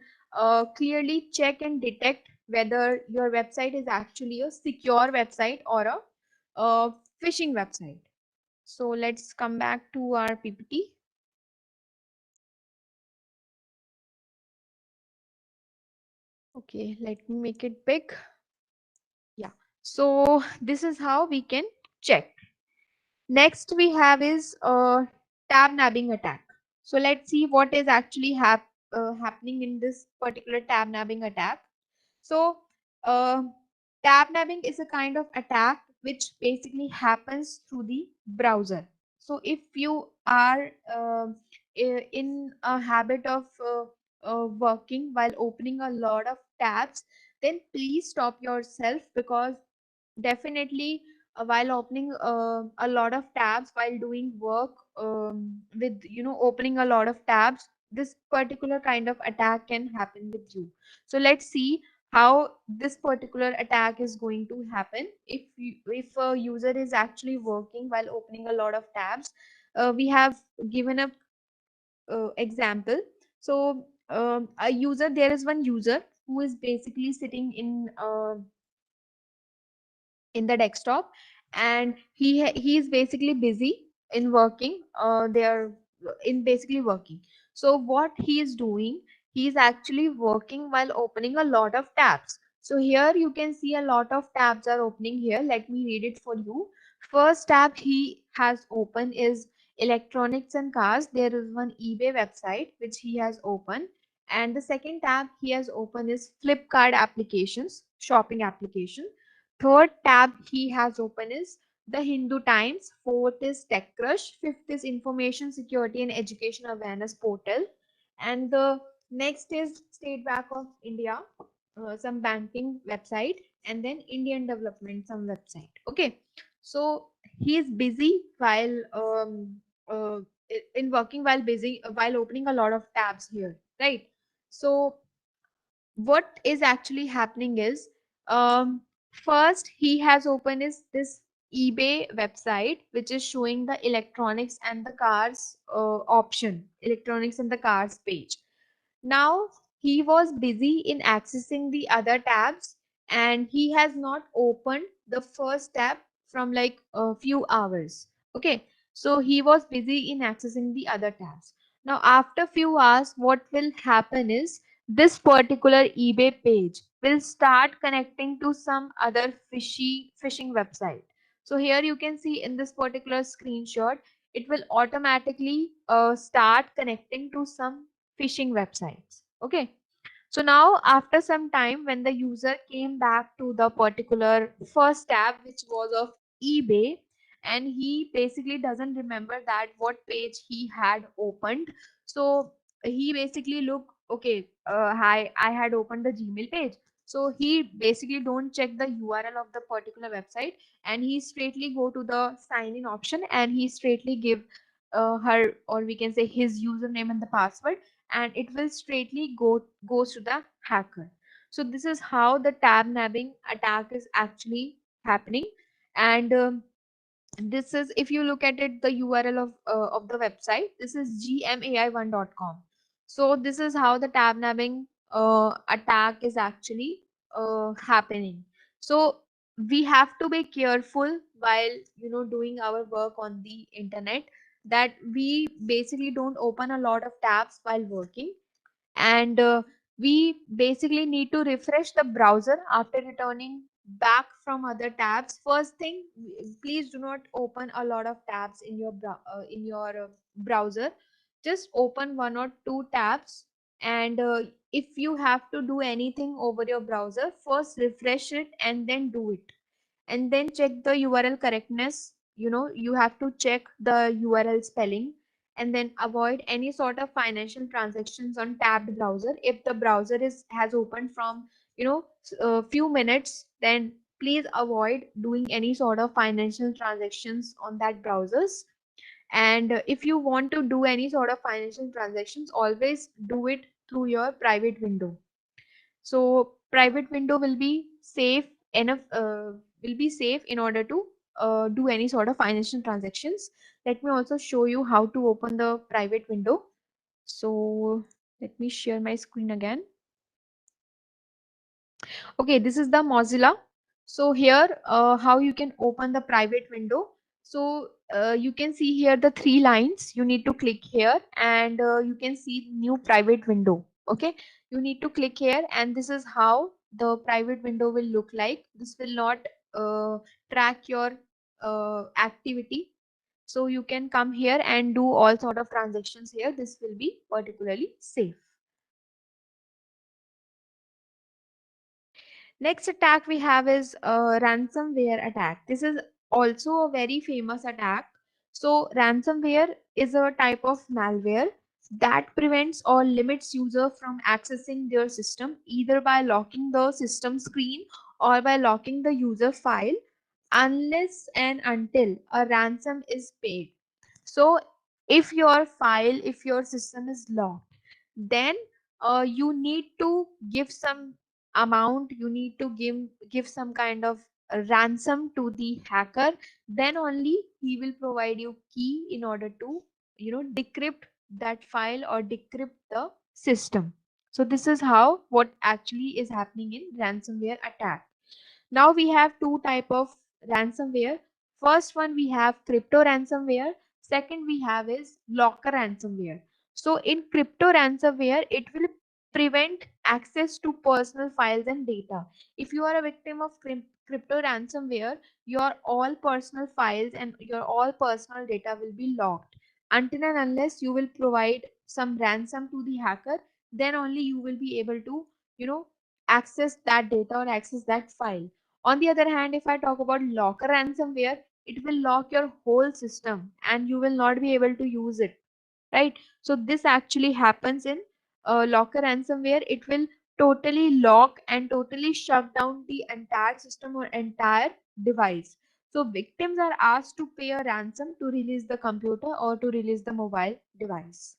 clearly check and detect whether your website is actually a secure website or a phishing website. So let's come back to our PPT. Okay, let me make it big. Yeah. So this is how we can check. Next we have is tab nabbing attack. So let's see what is actually happening in this particular tab nabbing attack. So uh, tab nabbing is a kind of attack which basically happens through the browser. So if you are in a habit of working while opening a lot of tabs, then please stop yourself, because definitely while opening a lot of tabs while doing work, with opening a lot of tabs, this particular kind of attack can happen with you. So let's see how this particular attack is going to happen if a user is actually working while opening a lot of tabs. We have given a example. So a user there is one user who is basically sitting in the desktop, and he is basically busy in working. They are in basically working. So what he is doing, he is actually working while opening a lot of tabs. So here you can see a lot of tabs are opening here. Let me read it for you. First tab he has open is electronics and cars. There is one eBay website which he has opened, and the second tab he has open is Flipkart applications, shopping application. Third tab he has open is the Hindu Times. Fourth is Tech Crush. Fifth is Information Security and Education Awareness Portal. And the next is State Bank of India, some banking website, and then Indian Development, some website. Okay. So he is busy while in working while busy while opening a lot of tabs here, right? So what is actually happening is, um, first he has opened is this eBay website which is showing the electronics and the cars option, electronics and the cars page. Now he was busy in accessing the other tabs, and he has not opened the first tab from like a few hours. Okay, so he was busy in accessing the other tabs. Now after few hours, what will happen is this particular eBay page will start connecting to some other phishing website. So here you can see in this particular screenshot, it will automatically start connecting to some phishing websites. Okay, so now after some time, when the user came back to the particular first tab which was of eBay, and he basically doesn't remember that what page he had opened. So he basically look, okay, hi, I had opened the Gmail page. So he basically don't check the URL of the particular website, and he straightly go to the sign in option, and he straightly give her, or we can say his username and the password, and it will straightly goes to the hacker. So this is how the tab nabbing attack is actually happening. And this is, if you look at it, the URL of the website, this is gmai1.com. So this is how the tab nabbing attack is actually happening. So we have to be careful while doing our work on the internet, that we basically don't open a lot of tabs while working, and we basically need to refresh the browser after returning back from other tabs. First thing, please do not open a lot of tabs in your browser. Just open one or two tabs, and if you have to do anything over your browser, first refresh it and then do it, and then check the URL correctness. You have to check the URL spelling, and then avoid any sort of financial transactions on tabbed browser. If the browser has opened from a few minutes, then please avoid doing any sort of financial transactions on that browsers. And if you want to do any sort of financial transactions, always do it through your private window. So private window will be safe enough, will be safe in order to do any sort of financial transactions. Let me also show you how to open the private window. So let me share my screen again. Okay, this is the Mozilla. So here, how you can open the private window. So you can see here the three lines. You need to click here, and you can see new private window. Okay, you need to click here, and this is how the private window will look like. This will not track your activity. So you can come here and do all sort of transactions here. This will be particularly safe. Next attack we have is ransomware attack. This is also a very famous attack. So ransomware is a type of malware that prevents or limits user from accessing their system, either by locking the system screen or by locking the user file, unless and until a ransom is paid. So if your system is locked, then you need to give some amount, you need to give some kind of a ransom to the hacker. Then only he will provide you key in order to decrypt that file or decrypt the system. So this is how what actually is happening in ransomware attack. Now we have two type of ransomware. First one we have crypto ransomware. Second we have is locker ransomware. So in crypto ransomware, it will prevent access to personal files and data. If you are a victim of crypto ransomware, your all personal files and your all personal data will be locked. Until and unless you will provide some ransom to the hacker, then only you will be able to, access that data or access that file. On the other hand, if I talk about locker ransomware, it will lock your whole system and you will not be able to use it, right? So this actually happens in locker ransomware. It will totally lock and totally shut down the entire system or entire device. So victims are asked to pay a ransom to release the computer or to release the mobile device.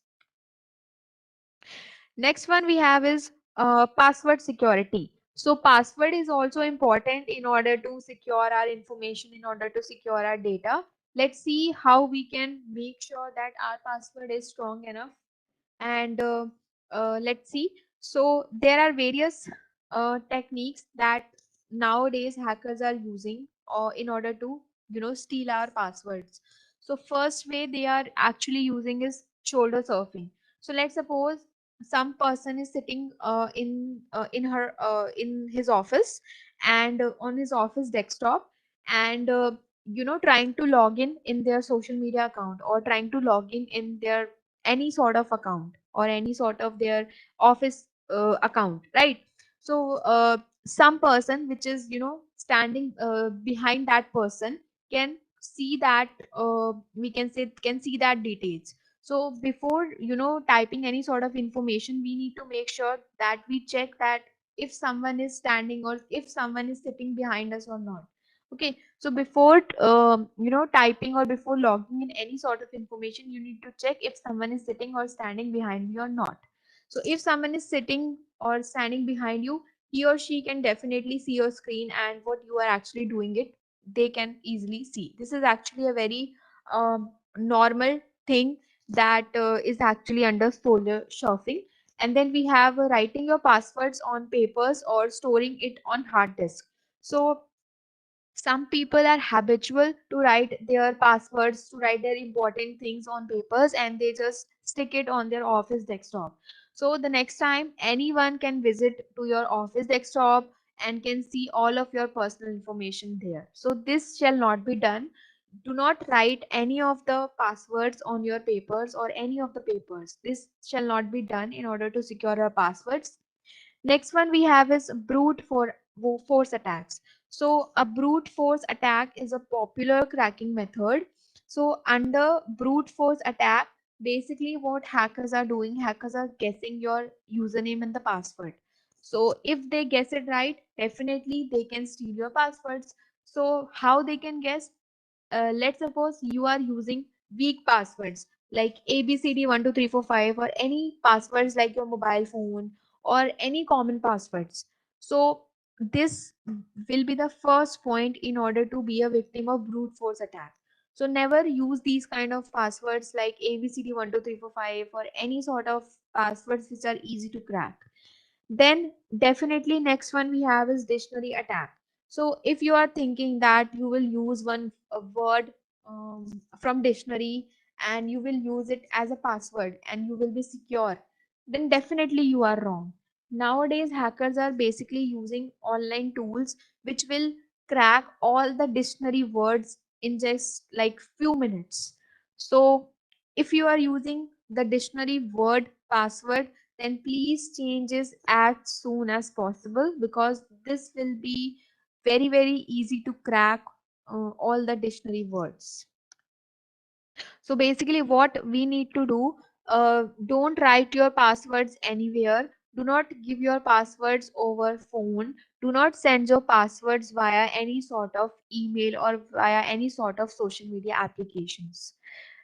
Next one we have is password security. So password is also important in order to secure our information, in order to secure our data. Let's see how we can make sure that our password is strong enough. And let's see. So there are various techniques that nowadays hackers are using in order to steal our passwords. So first way they are actually using is shoulder surfing. So let's suppose some person is sitting in his office, and on his office desktop, and trying to log in their social media account, or trying to log in their any sort of account or any sort of their office account, right? So some person which is standing behind that person can see that, we can say, can see that details. So before typing any sort of information, we need to make sure that we check that if someone is standing or if someone is sitting behind us or not. Okay, so before typing or before logging in any sort of information, you need to check if someone is sitting or standing behind you or not. So if someone is sitting or standing behind you, he or she can definitely see your screen, and what you are actually doing it, they can easily see. This is actually a very normal thing that is actually under shoulder surfing. And then we have writing your passwords on papers or storing it on hard disk. So Some people are habitual to write their passwords, to write their important things on papers, and they just stick it on their office desktop. So the next time anyone can visit to your office desktop and can see all of your personal information there. So this shall not be done. Do not write any of the passwords on your papers or any of the papers. This shall not be done in order to secure your passwords. Next one we have is force attacks. So a brute force attack is a popular cracking method. So under brute force attack, basically what hackers are doing, hackers are guessing your username and the password. So if they guess it right, definitely they can steal your passwords. So how they can guess? Let's suppose you are using weak passwords like ABCD12345 or any passwords like your mobile phone or any common passwords. So this will be the first point in order to be a victim of brute force attack. So never use these kind of passwords like ABCD12345 or any sort of passwords which are easy to crack. Then definitely next one we have is dictionary attack. So if you are thinking that you will use one a word from dictionary and you will use it as a password and you will be secure, then definitely you are wrong. Nowadays hackers are basically using online tools which will crack all the dictionary words in just like few minutes. So if you are using the dictionary word password, then please change it as soon as possible, because this will be very easy to crack all the dictionary words. So basically what we need to do, don't write your passwords anywhere. Do not give your passwords over phone. Do not send your passwords via any sort of email or via any sort of social media applications.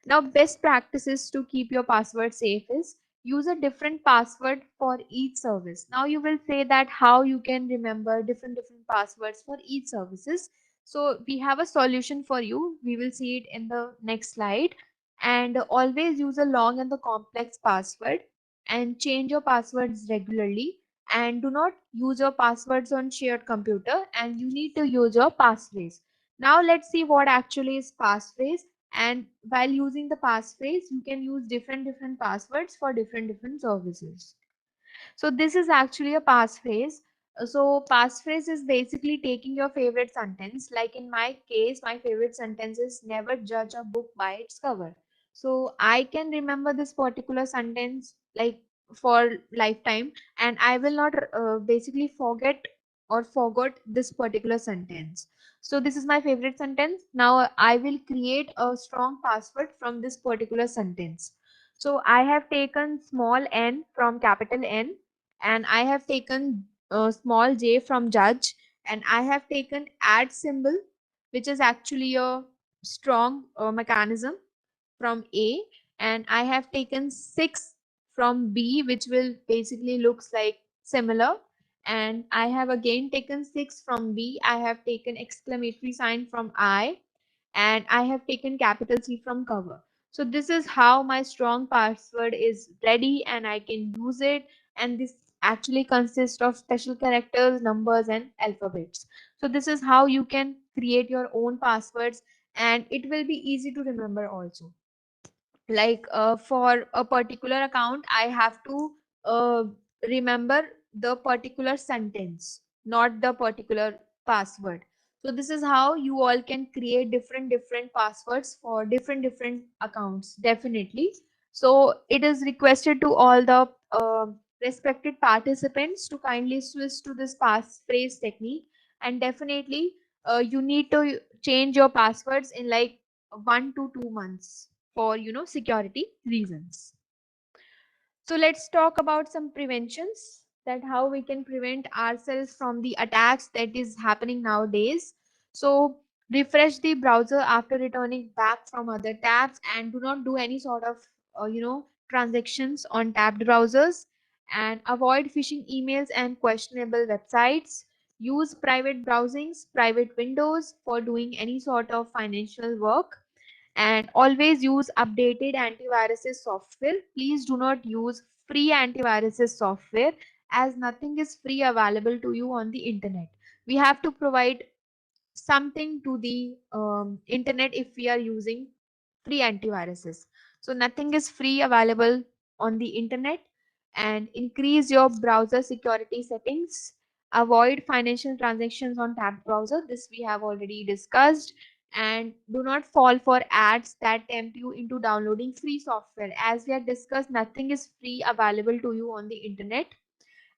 Now, best practices to keep your password safe is use a different password for each service. Now, you will say that how you can remember different passwords for each services. So, we have a solution for you. We will see it in the next slide. And always use a long and the complex password and change your passwords regularly. And do not use your passwords on shared computer, and you need to use your passphrase. Now let's see what actually is passphrase. And while using the passphrase, you can use different passwords for different services. So this is actually a passphrase. So passphrase is basically taking your favorite sentence. Like in my case, my favorite sentence is never judge a book by its cover. So I can remember this particular sentence like for lifetime, and I will not basically forget or forgot this particular sentence. So this is my favorite sentence. Now I will create a strong password from this particular sentence. So I have taken small n from capital N, and I have taken small j from judge, and I have taken add symbol, which is actually a strong mechanism from A, and I have taken 6 from B, which will basically looks like similar, and I have again taken 6 from B. I have taken exclamatory sign from I, and I have taken capital C from cover. So this is how my strong password is ready and I can use it. And this actually consists of special characters, numbers, and alphabets. So this is how you can create your own passwords, and it will be easy to remember also. Like for a particular account, I have to uh, remember the particular sentence, not the particular password. So this is how you all can create different passwords for different accounts, definitely. So it is requested to all the respected participants to kindly switch to this passphrase technique, and definitely you need to change your passwords in like 1 to 2 months for security reasons. So let's talk about some preventions, that how we can prevent ourselves from the attacks that is happening nowadays. So refresh the browser after returning back from other tabs, and do not do any sort of transactions on tabbed browsers, and avoid phishing emails and questionable websites. Use private browsings, private windows for doing any sort of financial work, and always use updated antiviruses software. Please do not use free antiviruses software, as nothing is free available to you on the internet. We have to provide something to the internet if we are using free antiviruses. So nothing is free available on the internet. And increase your browser security settings. Avoid financial transactions on tabbed browser. This we have already discussed. And do not fall for ads that tempt you into downloading free software. As we have discussed, nothing is free available to you on the internet.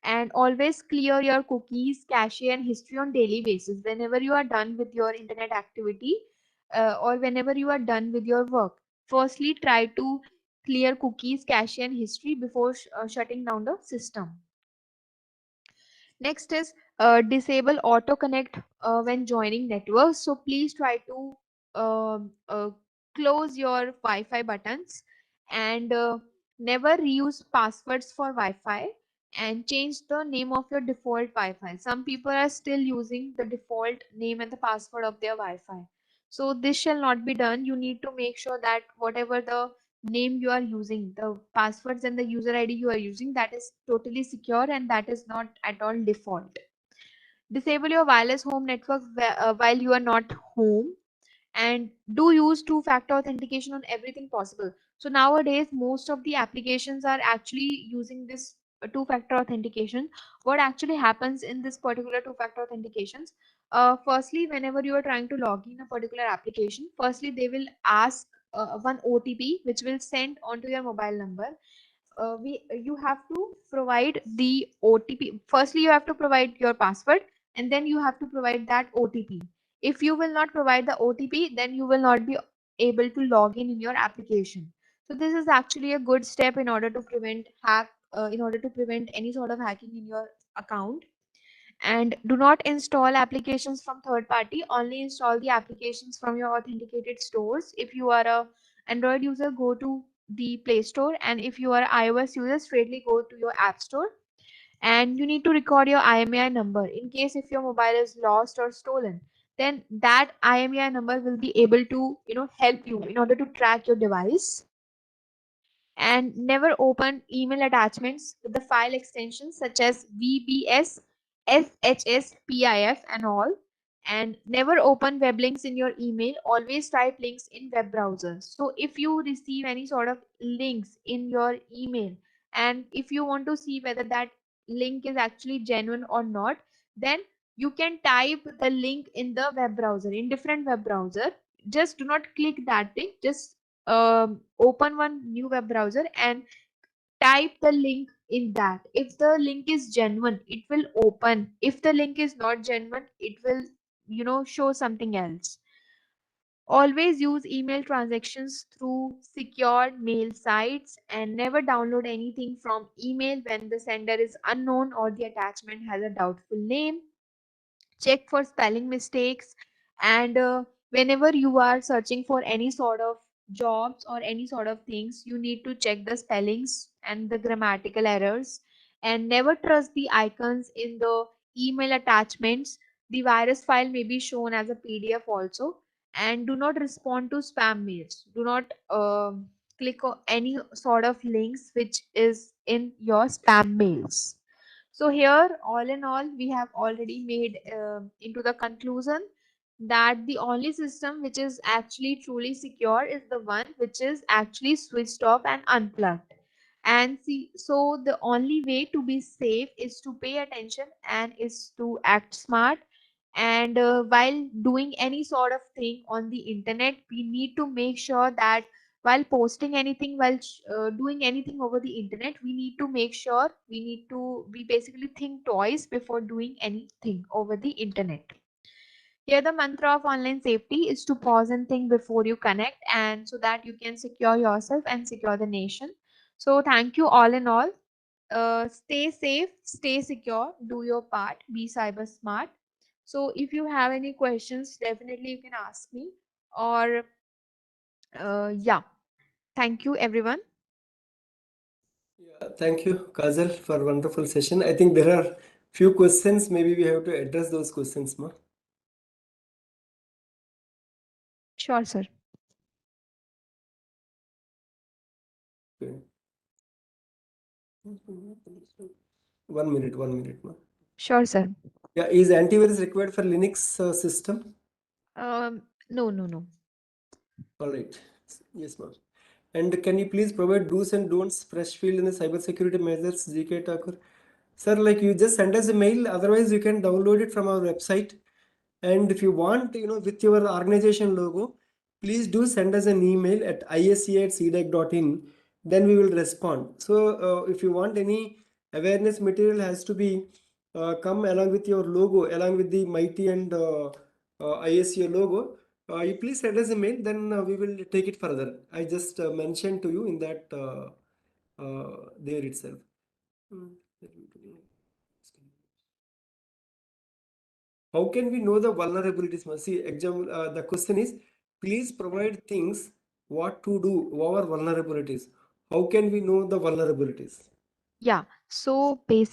And always clear your cookies, cache, and history on daily basis whenever you are done with your internet activity, or whenever you are done with your work. Firstly, try to clear cookies, cache, and history before shutting down the system. Next is disable auto connect when joining networks. So please try to um, uh, close your Wi-Fi buttons, and never reuse passwords for Wi-Fi, and change the name of your default Wi-Fi. Some people are still using the default name and the password of their Wi-Fi. So this shall not be done. You need to make sure that whatever the name you are using, the passwords and the user ID you are using, that is totally secure and that is not at all default. Disable your wireless home network while you are not home, and do use two-factor authentication on everything possible. So nowadays most of the applications are actually using this two-factor authentication. What actually happens in this particular two-factor authentications, firstly, whenever you are trying to log in a particular application, firstly they will ask one OTP which will send onto your mobile number. You have to provide the OTP. Firstly, you have to provide your password, and then you have to provide that OTP. If you will not provide the OTP, then you will not be able to log in your application. So this is actually a good step in order to prevent any sort of hacking in your account. And do not install applications from third party. Only install the applications from your authenticated stores. If you are a Android user, go to the Play Store, and if you are iOS user, straightly go to your App Store. And you need to record your IMEI number in case if your mobile is lost or stolen, then that IMEI number will be able to help you in order to track your device. And never open email attachments with the file extensions such as VBS, SHS, PIF and all. And never open web links in your email. Always type links in web browsers. So if you receive any sort of links in your email, and if you want to see whether that link is actually genuine or not, then you can type the link in the web browser, in different web browser. Just do not click that link. Just open one new web browser and type the link in that. If the link is genuine, it will open. If the link is not genuine, it will show something else. Always use email transactions through secured mail sites, and never download anything from email when the sender is unknown or the attachment has a doubtful name. Check for spelling mistakes. And whenever you are searching for any sort of jobs or any sort of things, you need to check the spellings and the grammatical errors. And never trust the icons in the email attachments. The virus file may be shown as a PDF also. And do not respond to spam mails. Do not click on any sort of links which is in your spam mails. So here, all in all, we have already made into the conclusion that the only system which is actually truly secure is the one which is actually switched off and unplugged. And see, so the only way to be safe is to pay attention and is to act smart. And while doing any sort of thing on the internet, we need to make sure that while posting anything, while doing anything over the internet, we basically think twice before doing anything over the internet. Here the mantra of online safety is to pause and think before you connect, and so that you can secure yourself and secure the nation. So thank you all in all. Stay safe, stay secure, do your part, be cyber smart. So if you have any questions, definitely you can ask me. Or yeah, thank you everyone. Yeah, thank you, Kajal, for wonderful session. I think there are few questions. Maybe we have to address those questions, ma. Sure, sir. Okay. 1 minute, ma. Sure, sir. Yeah, is antivirus required for Linux system? No, no, no. All right. Yes, ma'am. And can you please provide do's and don'ts fresh field in the cybersecurity measures, GK Thakur? Sir, like you just send us a mail. Otherwise, you can download it from our website. And if you want, with your organization logo, please do send us an email at isc@cdec.in. Then we will respond. So if you want any awareness material has to be come along with your logo, along with the Mighty and ISCO logo. You please send us a mail, then we will take it further. I just mentioned to you in that there itself. How can we know the vulnerabilities? See, the question is, please provide things what to do over vulnerabilities. How can we know the vulnerabilities? Yeah. So basically,